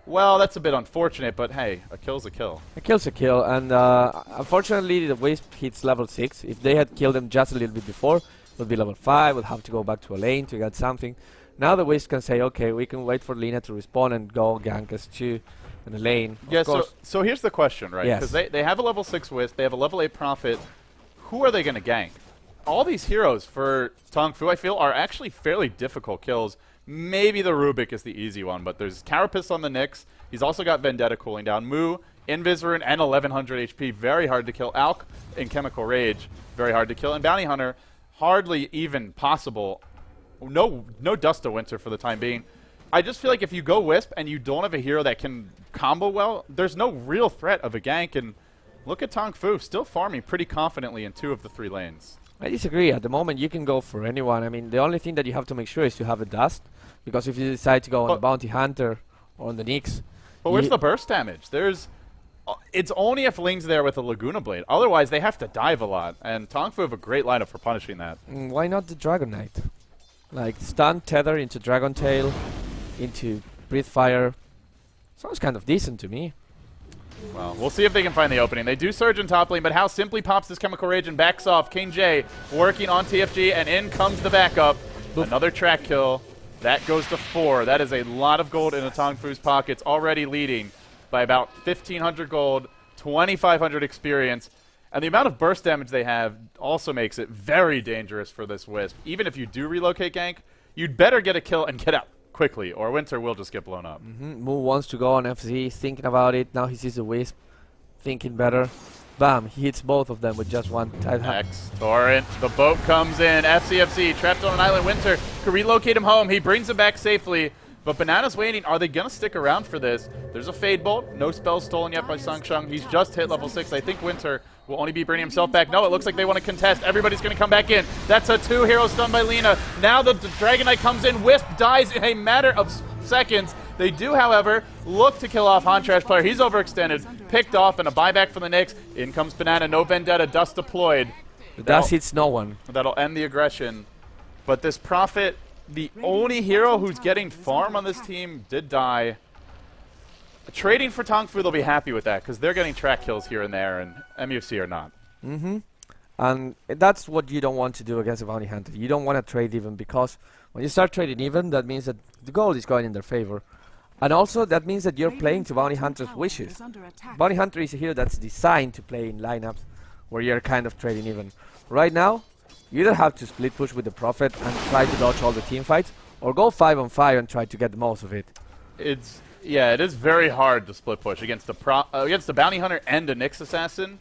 Well, that's a bit unfortunate, but hey, a kill's a kill. A kill's a kill, and unfortunately the Wisp hits level 6. If they had killed them just a little bit before, it would be level 5, would have to go back to a lane to get something. Now the Wisp can say, okay, we can wait for Lina to respawn and go gank us too in the lane. Yeah, so here's the question, right? Because they have a level 6 Wisp, they have a level 8 Prophet. Who are they going to gank? All these heroes for Tongfu, I feel, are actually fairly difficult kills. Maybe the Rubik is the easy one, but there's Carapace on the Nyx. He's also got Vendetta cooling down. Mu, Invisrune, and 1100 HP, very hard to kill. Alk in Chemical Rage, very hard to kill. And Bounty Hunter, hardly even possible. No Dust of Winter for the time being. I just feel like if you go Wisp and you don't have a hero that can combo well, there's no real threat of a gank. And look at Tongfu, still farming pretty confidently in 2 of the 3 lanes. I disagree. At the moment, you can go for anyone. I mean, the only thing that you have to make sure is to have a Dust, because if you decide to go on the Bounty Hunter or on the Nyx... But where's the burst damage? There's... it's only if Ling's there with a Laguna Blade. Otherwise, they have to dive a lot. And Tongfu have a great lineup for punishing that. Why not the Dragon Knight? Like, stun, tether into Dragon Tail, into Breathe Fire. Sounds kind of decent to me. Well, we'll see if they can find the opening. They do surge in top lane, but How simply pops this Chemical Rage and backs off. King J working on TFG, and in comes the backup. Another track kill. That goes to 4. That is a lot of gold in a Tongfu's pockets, already leading by about 1,500 gold, 2,500 experience. And the amount of burst damage they have also makes it very dangerous for this Wisp. Even if you do relocate gank, you'd better get a kill and get out quickly, or Winter will just get blown up. Mu wants to go on FC, thinking about it. Now he sees the Wisp, thinking better. Bam, he hits both of them with just one. X Torrent, the boat comes in. FCFC trapped on an island. Winter could relocate him home. He brings him back safely. But Banana's waiting. Are they going to stick around for this? There's a Fade Bolt. No spell stolen yet by Sangsheng. He's just hit level 6. I think Winter will only be bringing himself back. No, it looks like they want to contest. Everybody's going to come back in. That's a 2-hero stun by Lina. Now the Dragon Knight comes in. Wisp dies in a matter of seconds. They do, however, look to kill off Hantrash player. He's overextended. Picked off, and a buyback for the Nyx. In comes Banana. No Vendetta. Dust deployed. The Dust hits no one. That'll end the aggression. But this Prophet, the only hero who's getting farm on this team, did die. Trading for Tongfu, they'll be happy with that, because they're getting track kills here and there, and MUFC are not. And that's what you don't want to do against a Bounty Hunter. You don't want to trade even, because when you start trading even, that means that the gold is going in their favor. And also, that means that you're playing to Bounty Hunter's wishes. Bounty Hunter is a hero that's designed to play in lineups where you're kind of trading even. Right now, you either have to split push with the Prophet and try to dodge all the team fights, or go 5-on-5 and try to get the most of it. Yeah, it is very hard to split push against the Bounty Hunter and a Nyx Assassin.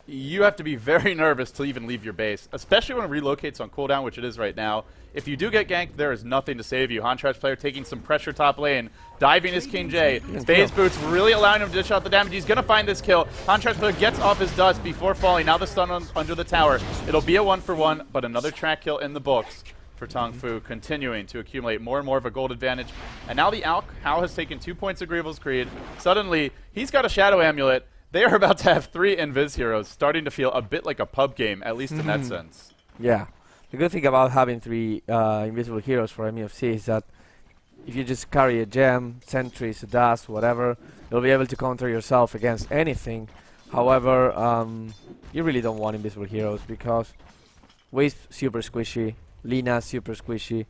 You have to be very nervous to even leave your base, especially when it relocates on cooldown, which it is right now. If you do get ganked, there is nothing to save you. Hantrash player taking some pressure top lane, diving his King J. Phase boots really allowing him to dish out the damage. He's going to find this kill. Hantrash player gets off his dust before falling. Now the stun under the tower. It'll be a 1-for-1, but another track kill in the books for Tongfu, continuing to accumulate more and more of a gold advantage. And now the Alk, Hao has taken 2 points of Grieval's Creed. Suddenly, he's got a Shadow Amulet. They are about to have 3 Invis heroes, starting to feel a bit like a pub game, at least in that sense. Yeah. The good thing about having 3 invisible heroes for MUFC is that if you just carry a gem, sentries, a dust, whatever, you'll be able to counter yourself against anything. However, you really don't want invisible heroes, because Wisp super squishy, Lina super squishy.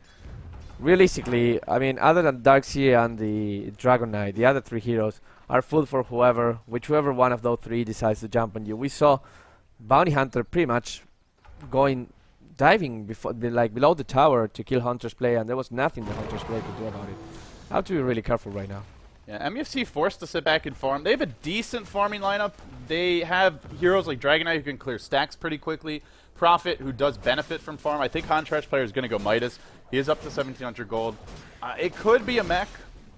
Realistically, I mean, other than Darkseer and the Dragon Knight, the other 3 heroes are full for whichever one of those 3 decides to jump on you. We saw Bounty Hunter pretty much diving below the tower to kill Hunter's play, and there was nothing the Hunter's play could do about it. I have to be really careful right now. Yeah, MUFC forced to sit back and farm. They have a decent farming lineup. They have heroes like Dragon Knight who can clear stacks pretty quickly. Prophet, who does benefit from farm. I think Contrast player is going to go Midas. He is up to 1,700 gold. It could be a mech.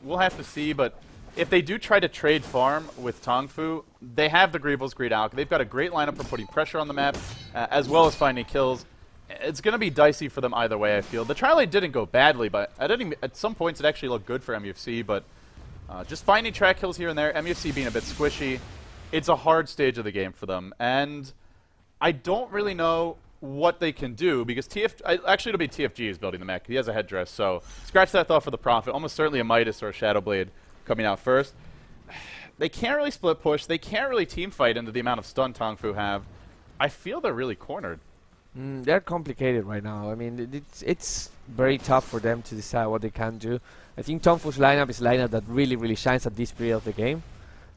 We'll have to see, but if they do try to trade farm with Tongfu, they have the Greebles, Greed Alk. They've got a great lineup for putting pressure on the map, as well as finding kills. It's going to be dicey for them either way, I feel. The Tri-Lane didn't go badly, but at some points it actually looked good for MUFC, but just finding track kills here and there, MUFC being a bit squishy, it's a hard stage of the game for them. And I don't really know what they can do, because actually it'll be TFG who's building the mech. He has a headdress, so scratch that thought for the Prophet. Almost certainly a Midas or a Shadowblade coming out first. They can't really split push. They can't really team fight into the amount of stun Tongfu have. I feel they're really cornered. They're complicated right now. I mean, it's very tough for them to decide what they can do. I think Tongfu's lineup is a lineup that really shines at this period of the game.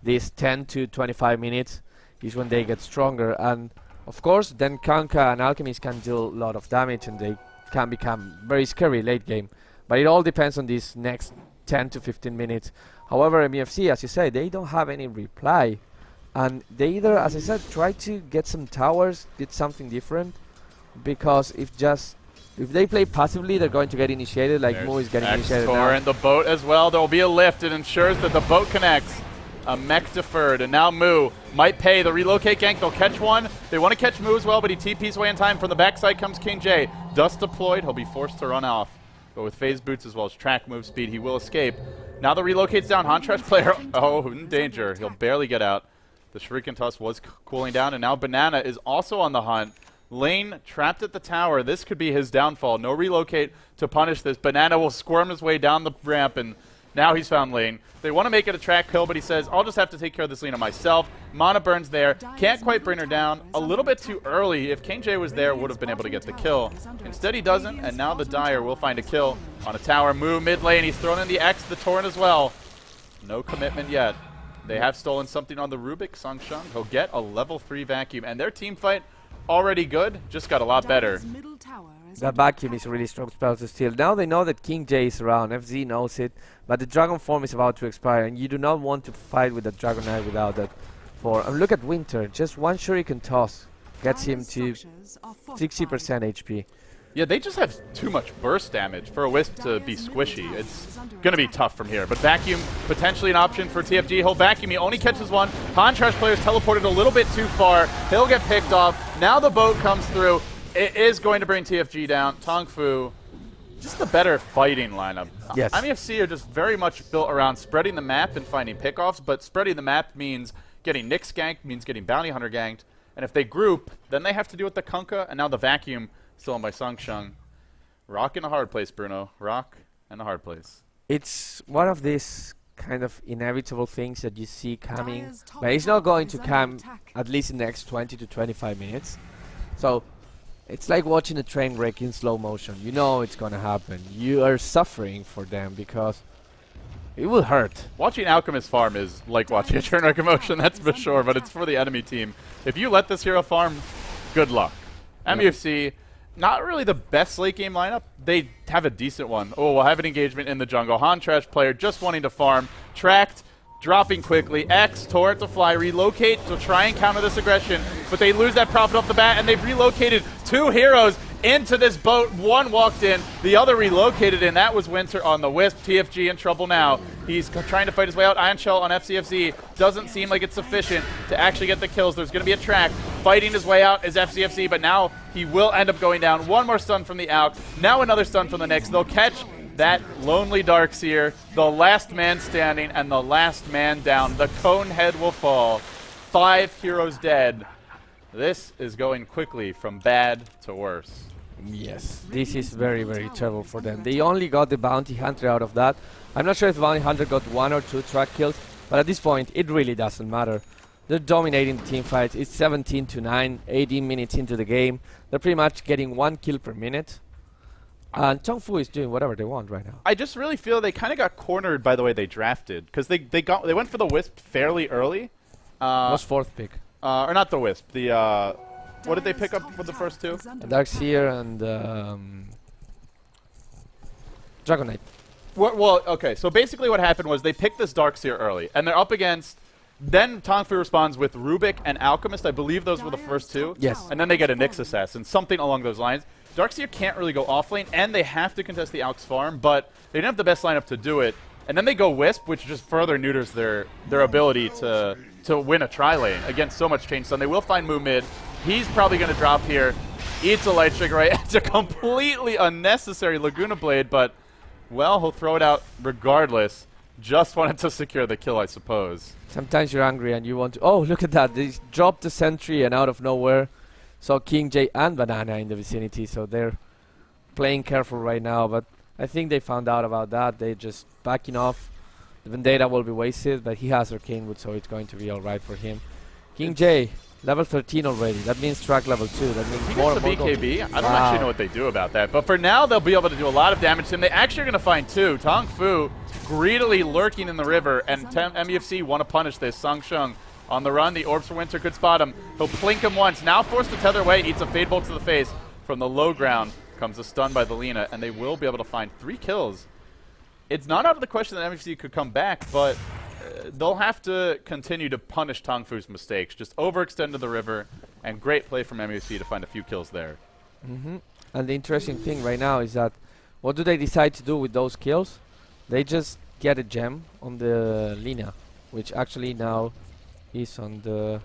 These 10 to 25 minutes is when they get stronger, and of course then Kanka and Alchemist can deal a lot of damage and they can become very scary late game. But it all depends on these next 10 to 15 minutes. However, MUFC, as you say, they don't have any reply, and they either, as I said, try to get some towers, did something different, because if they play passively, they're going to get initiated, like Mu is getting initiated now. And the boat as well. There will be a lift. It ensures that the boat connects. A mech deferred, and now Mu might pay the relocate gank. They'll catch one. They want to catch Mu as well, but he TP's away in time. From the backside comes King J. Dust deployed. He'll be forced to run off. But with phase boots as well as track move speed, he will escape. Now the relocate's down. Huntress player, in danger. He'll barely get out. The Shuriken Toss was cooling down, and now Banana is also on the hunt. Lane trapped at the tower. This could be his downfall. No relocate to punish this. Banana will squirm his way down the ramp, and now he's found Lane. They want to make it a track kill, but he says, I'll just have to take care of this Lena myself. Mana burns there. Can't quite bring her down. A little bit too early. If King J was there, would have been able to get the kill. Instead, he doesn't, and now the Dire will find a kill on a tower. Mu mid lane. He's thrown in the X, the Torrent as well. No commitment yet. They have stolen something on the Rubik. Sangshung. He'll get a level 3 vacuum, and their team fight already good, just got a lot better. That vacuum is a really strong spell to steal. Now they know that King J is around. FZ knows it, but the Dragon form is about to expire, and you do not want to fight with the Dragon Knight without that form. And look at Winter. Just one Shuriken toss gets him to 60% HP. Yeah, they just have too much burst damage for a Wisp to be squishy. It's going to be tough from here. But Vacuum, potentially an option for TFG. He'll Vacuum. He only catches one. Contrast player's teleported a little bit too far. He'll get picked off. Now the boat comes through. It is going to bring TFG down. Tongfu, just a better fighting lineup. Yes. MUFC are just very much built around spreading the map and finding pickoffs, but spreading the map means getting Nyx ganked, means getting Bounty Hunter ganked. And if they group, then they have to deal with the Kunkka, and now the Vacuum still owned by Sangshung. Rock in a hard place, Bruno. Rock in a hard place. It's one of these kind of inevitable things that you see coming, but it's not going to come at least in the next 20 to 25 minutes. So it's like watching a train wreck in slow motion. You know it's going to happen. You are suffering for them because it will hurt. Watching Alchemist farm is like watching a train wreck emotion, that's for sure, but it's for the enemy team. If you let this hero farm, good luck. MUFC, not really the best late game lineup. They have a decent one. Oh, we'll have an engagement in the jungle. Han Trash player just wanting to farm. Tracked, dropping quickly. X, Torrent to fly, relocate to try and counter this aggression, but they lose that profit off the bat, and they've relocated 2 heroes into this boat. One walked in, the other relocated in. That was Winter on the Wisp. TFG in trouble now. He's trying to fight his way out. Iron Shell on FCFZ doesn't seem like it's sufficient to actually get the kills. There's going to be a track. Fighting his way out is FCFZ, but now he will end up going down. One more stun from the Alk. Now another stun from the Nyx. They'll catch that lonely Darkseer, the last man standing and the last man down. The cone head will fall. 5 heroes dead. This is going quickly from bad to worse. Yes, this is very terrible for them. They only got the Bounty Hunter out of that. I'm not sure if the Bounty Hunter got 1 or 2 track kills, but at this point it really doesn't matter. They're dominating the team fight. It's 17 to 9, 18 minutes into the game. They're pretty much getting 1 kill per minute. And Tongfu is doing whatever they want right now. I just really feel they kind of got cornered by the way they drafted, because they went for the Wisp fairly early. Was 4th pick. Or not the Wisp. The what did they pick up with the first 2? Darkseer and Dragon Knight. Well, okay. So basically, what happened was they picked this Darkseer early, and they're up against Then Tongfu responds with Rubik and Alchemist. I believe those were the first two. Yes. And then they get a Nyx Assassin, something along those lines. Darkseer can't really go off lane, and they have to contest the Alch's farm, but they didn't have the best lineup to do it. And then they go Wisp, which just further neuters their ability to win a tri-lane against so much change stun. They will find Moo mid. He's probably going to drop here. Eats a Light Strike, right? It's a completely unnecessary Laguna Blade, but, well, he'll throw it out regardless. Just wanted to secure the kill, I suppose. Sometimes you're angry and you want to... Oh, look at that. They dropped the sentry and out of nowhere saw King J and Banana in the vicinity, so they're playing careful right now, but I think they found out about that. They're just backing off. The Vendetta will be wasted, but he has Arcane Wood, so it's going to be alright for him. King J, level 13 already. That means track level 2. That means He more gets and the more BKB. I don't actually know what they do about that. But for now, they'll be able to do a lot of damage to him. They actually are going to find two. Tongfu greedily lurking in the river, and MUFC want to punish this. Sangsheng on the run. The Orbs for Winter could spot him. He'll plink him once. Now forced to tether away. Eats a Fade Bolt to the face. From the low ground comes a stun by the Lina, and they will be able to find 3 kills. It's not out of the question that MUFC could come back, but they'll have to continue to punish Tongfu's mistakes. Just overextend to the river, and great play from MUFC to find a few kills there. And the interesting thing right now is that what do they decide to do with those kills? They just get a gem on the Lina, which actually now is on the...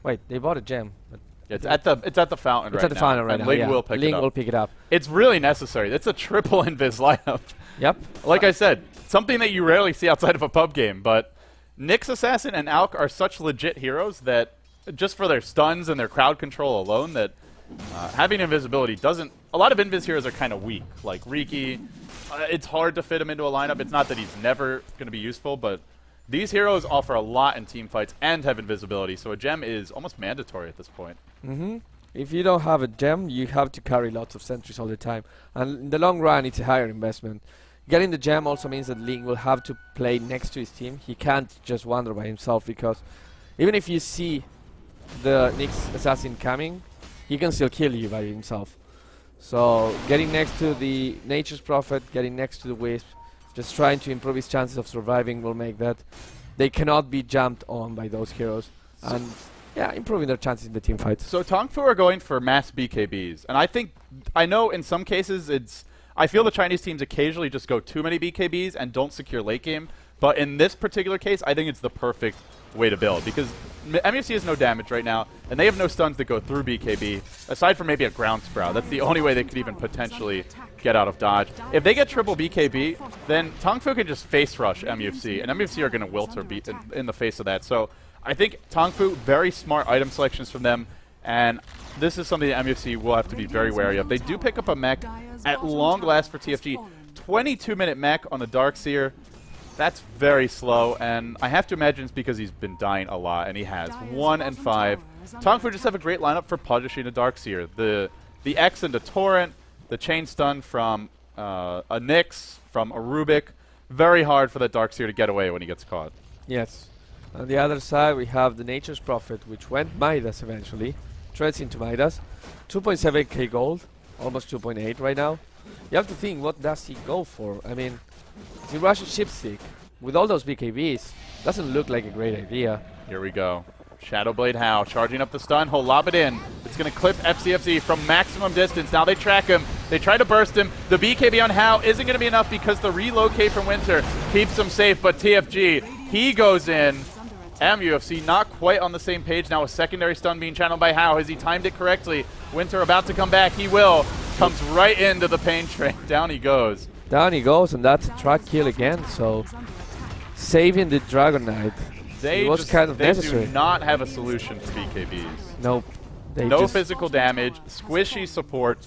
Wait, they bought a gem. But It's at the fountain it's right at the now, fountain right and now, Ling yeah. will pick Ling it up. will pick it up. It's really necessary. It's a triple invis lineup. Yep. Like I said, something that you rarely see outside of a pub game, but Nyx Assassin and Alk are such legit heroes that just for their stuns and their crowd control alone, that having invisibility doesn't... A lot of invis heroes are kind of weak, like Riki. It's hard to fit him into a lineup. It's not that he's never going to be useful, but these heroes offer a lot in team fights and have invisibility, so a gem is almost mandatory at this point. If you don't have a gem, you have to carry lots of sentries all the time. And in the long run, it's a higher investment. Getting the gem also means that Ling will have to play next to his team. He can't just wander by himself, because even if you see the Nyx Assassin coming, he can still kill you by himself. So getting next to the Nature's Prophet, getting next to the Wisp, just trying to improve his chances of surviving will make that they cannot be jumped on by those heroes. And yeah, improving their chances in the team fights. So Tongfu are going for mass BKBs, and I know in some cases I feel the Chinese teams occasionally just go too many BKBs and don't secure late game, but in this particular case, I think it's the perfect way to build, because MUFC has no damage right now, and they have no stuns that go through BKB, aside from maybe a Ground Sprout. That's the only way they could even potentially get out of dodge. If they get triple BKB, then Tongfu can just face rush MUFC, and MUFC are going to wilt or beat in the face of that. So I think Tongfu, very smart item selections from them, and this is something that MUFC will have to be very wary of. They do pick up a mech at long last for TFG. 22-minute mech on the Darkseer. That's very slow, and I have to imagine it's because he's been dying a lot, and he has. 1 and 5. Tongfu just have a great lineup for punishing a Darkseer. The X into Torrent, the chain stun from a Nyx, from a Rubik. Very hard for the Darkseer to get away when he gets caught. Yes. On the other side, we have the Nature's Prophet, which went Midas eventually. Treads into Midas. 2.7k gold. Almost 2.8 right now. You have to think, what does he go for? I mean, he rushes Shipstick. With all those BKBs, doesn't look like a great idea. Here we go. Shadowblade How charging up the stun. He'll lob it in. It's going to clip FCFC from maximum distance. Now they track him. They try to burst him. The BKB on How isn't going to be enough because the relocate from Winter keeps him safe, but TFG, he goes in. MUFC not quite on the same page. Now a secondary stun being channeled by How. Has he timed it correctly? Winter about to come back. He will. Comes right into the pain train. Down he goes. Down he goes, and that's a track kill again, so saving the Dragon Knight. It was kind of necessary. They do not have a solution for BKBs. Nope. No physical damage, squishy support,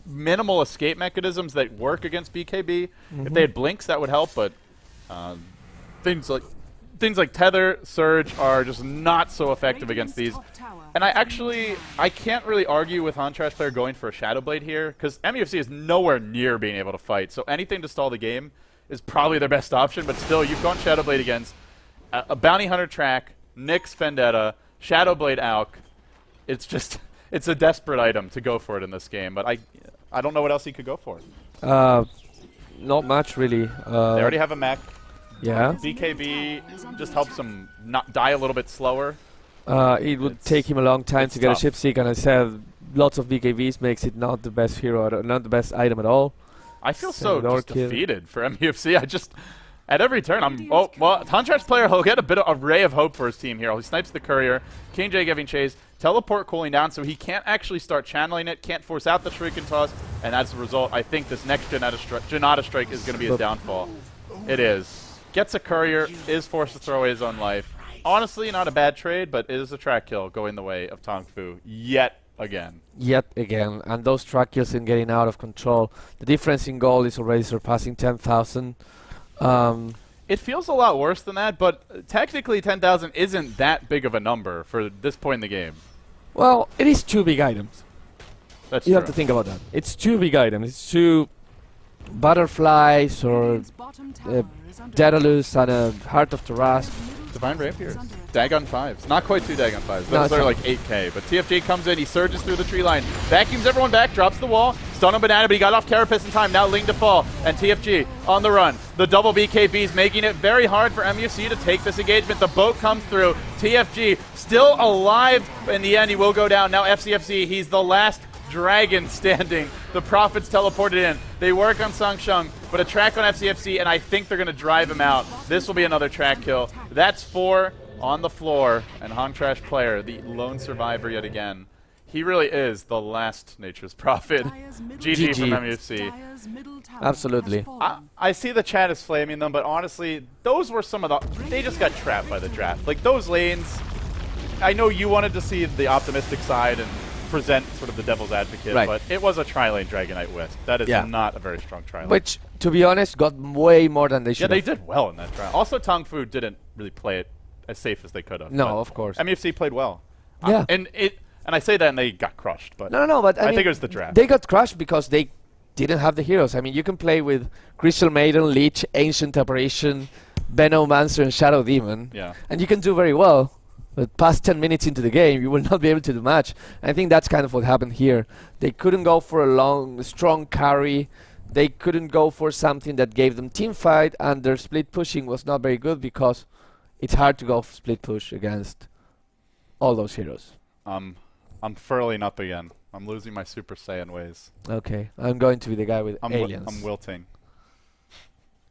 minimal escape mechanisms that work against BKB. If they had blinks, that would help, but things like Tether, Surge are just not so effective against these. And I can't really argue with Hontrash player going for a Shadowblade here, because MUFC is nowhere near being able to fight. So anything to stall the game is probably their best option, but still, you've gone Shadowblade against a Bounty Hunter track, Nyx Vendetta, Shadowblade Alk. It's a desperate item to go for it in this game, but I don't know what else he could go for. Not much, really. They already have a mech. Yeah. BKB just helps him not die a little bit slower. It would take him a long time it's to get tough. a ship seek, and I said lots of BKBs makes it not the best hero, not the best item at all. I feel so Same just kill. defeated for MUFC. I just, at every turn, oh, well, Contrast player, he'll get a bit of a ray of hope for his team here. He snipes the courier, King J giving chase, teleport cooling down, so he can't actually start channeling it, can't force out the Shuriken toss, and as a result, I think this next Janata strike is going to be his downfall. It is. Gets a courier, is forced to throw away his own life. Honestly, not a bad trade, but it is a track kill going the way of Tongfu yet again. Yet again, and those track kills in getting out of control. The difference in gold is already surpassing 10,000. It feels a lot worse than that, but technically 10,000 isn't that big of a number for this point in the game. Well, it is 2 big items. That's You true. have to think about that. It's 2 big items. It's 2 butterflies or Daedalus and a Heart of Taras. Divine Rapiers. Dagon 5s. Not quite 2 Dagon 5s. No, Those it's are not. like 8k. But TFG comes in, he surges through the tree line, vacuums everyone back, drops the wall, stun on Banana, but he got off Carapace in time. Now Ling to fall, and TFG on the run. The double BKBs making it very hard for MUFC to take this engagement. The boat comes through. TFG still alive. In the end, he will go down. Now FCFC, he's the last dragon standing. The Prophets teleported in. They work on Sangsheng, but a track on FCFC, and I think they're going to drive him out. This will be another track kill. That's 4 on the floor, and Hong Trash player, the lone survivor yet again. He really is the last Nature's Prophet. GG from MUFC. Absolutely. I see the chat is flaming them, but honestly, those were some of the... They just got trapped by the draft. Like, those lanes, I know you wanted to see the optimistic side and present sort of the devil's advocate, Right. but it was a tri-lane Dragonite Wisp. That is Yeah. not a very strong tri-lane. Which, to be honest, got way more than they Yeah, should they have. did well in that trial. Also, Tongfu didn't really play it as safe as they could have. No, but of course. MUFC played well. Yeah. And I say that and they got crushed, but No, but I think mean, it was the draft. They got crushed because they didn't have the heroes. I mean, you can play with Crystal Maiden, Leech, Ancient Apparition, Venomancer, and Shadow Demon. Yeah. And you can do very well. But past 10 minutes into the game, you will not be able to do much. I think that's kind of what happened here. They couldn't go for a long, strong carry. They couldn't go for something that gave them team fight, and their split pushing was not very good because it's hard to go split push against all those heroes. I'm furling up again. I'm losing my Super Saiyan ways. Okay, I'm going to be the guy with I'm aliens. I'm wilting.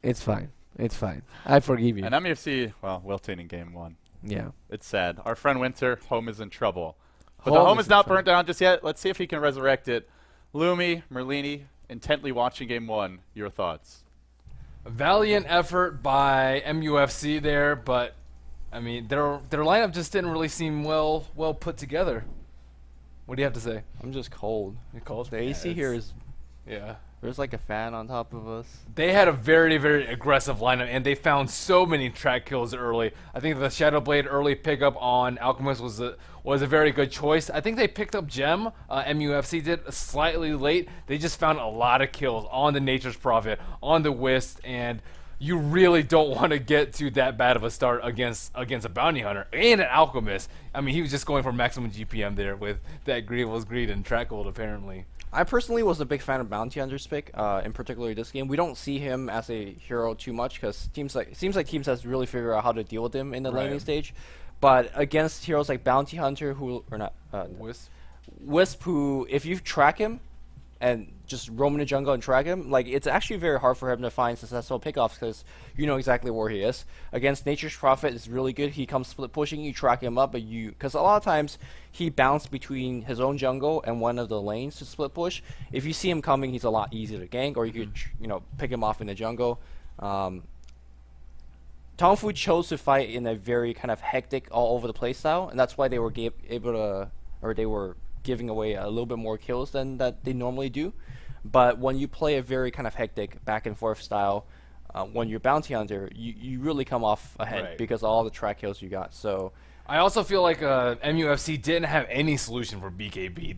It's fine. It's fine. I forgive you. And MUFC, well, wilting in game 1. Yeah. It's sad. Our friend Winter, home is in trouble. But Home the home is is in not trouble. burnt down just yet. Let's see if he can resurrect it. Lumi, Merlini, intently watching game 1. Your thoughts? Valiant effort by MUFC there, but I mean their lineup just didn't really seem well put together. What do you have to say? I'm just cold. You cold? The AC here is Yeah. there's like a fan on top of us. They had a very, very aggressive lineup, and they found so many track kills early. I think the Shadow Blade early pickup on Alchemist was a very good choice. I think they picked up Gem. MUFC did slightly late. They just found a lot of kills on the Nature's Prophet, on the Wisp, and you really don't want to get to that bad of a start against a Bounty Hunter and an Alchemist. I mean, he was just going for maximum GPM there with that Grievous Greed and Track Gold, apparently. I personally was a big fan of Bounty Hunter's pick, in particular this game. We don't see him as a hero too much because it seems like teams has to really figure out how to deal with him in the laning stage. But against heroes like Bounty Hunter, Wisp, who if you track him and just roam in the jungle and track him, like it's actually very hard for him to find successful pickoffs because you know exactly where he is. Against Nature's Prophet is really good. He comes split pushing, you track him up, but because a lot of times he bounced between his own jungle and one of the lanes to split push. If you see him coming, he's a lot easier to gank, or you could pick him off in the jungle. Tongfu chose to fight in a very kind of hectic, all over the place style, and that's why they were giving away a little bit more kills than that they normally do. But when you play a very kind of hectic back and forth style, when you're Bounty Hunter, you really come off ahead because of all the track kills you got. So I also feel like MUFC didn't have any solution for BKB.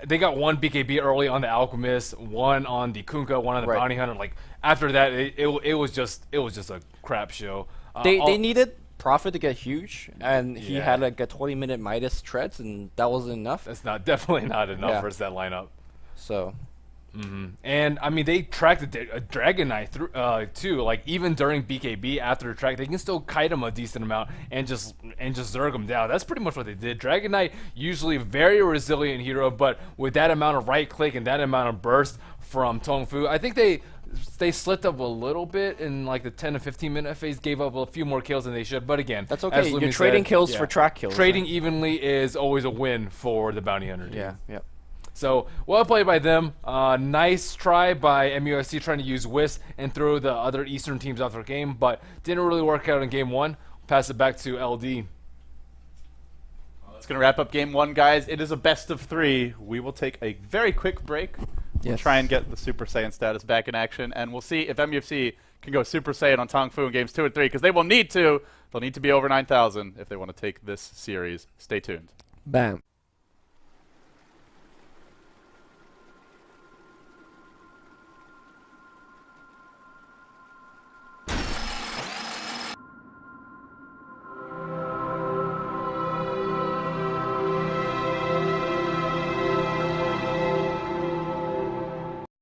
They got one BKB early on the Alchemist, one on the Kunkka, one on the Bounty Hunter. Like after that, it was just a crap show. They needed Prophet to get huge, and he had like a 20-minute Midas treads, and that wasn't enough. That's definitely not enough versus that lineup. So And I mean, they tracked a Dragon Knight through too. Like even during BKB after the track, they can still kite him a decent amount and just zerg him down. That's pretty much what they did. Dragon Knight usually very resilient hero, but with that amount of right click and that amount of burst from Tongfu, I think they slipped up a little bit in like the 10 to 15 minute phase, gave up a few more kills than they should. But again, That's as okay. Lumi You're trading said, kills for track kills. trading right? evenly is always a win for the bounty hunter team. Yeah. Yeah. So, well played by them. Nice try by MUFC trying to use Wisp and throw the other Eastern teams off their game, but didn't really work out in game 1. Pass it back to LD. It's going to wrap up game 1, guys. It is a best of 3. We will take a very quick break. We'll Yes. try and get the Super Saiyan status back in action, and we'll see if MUFC can go Super Saiyan on Tongfu in games 2 and 3, because they will need to. They'll need to be over 9,000 if they want to take this series. Stay tuned. Bam.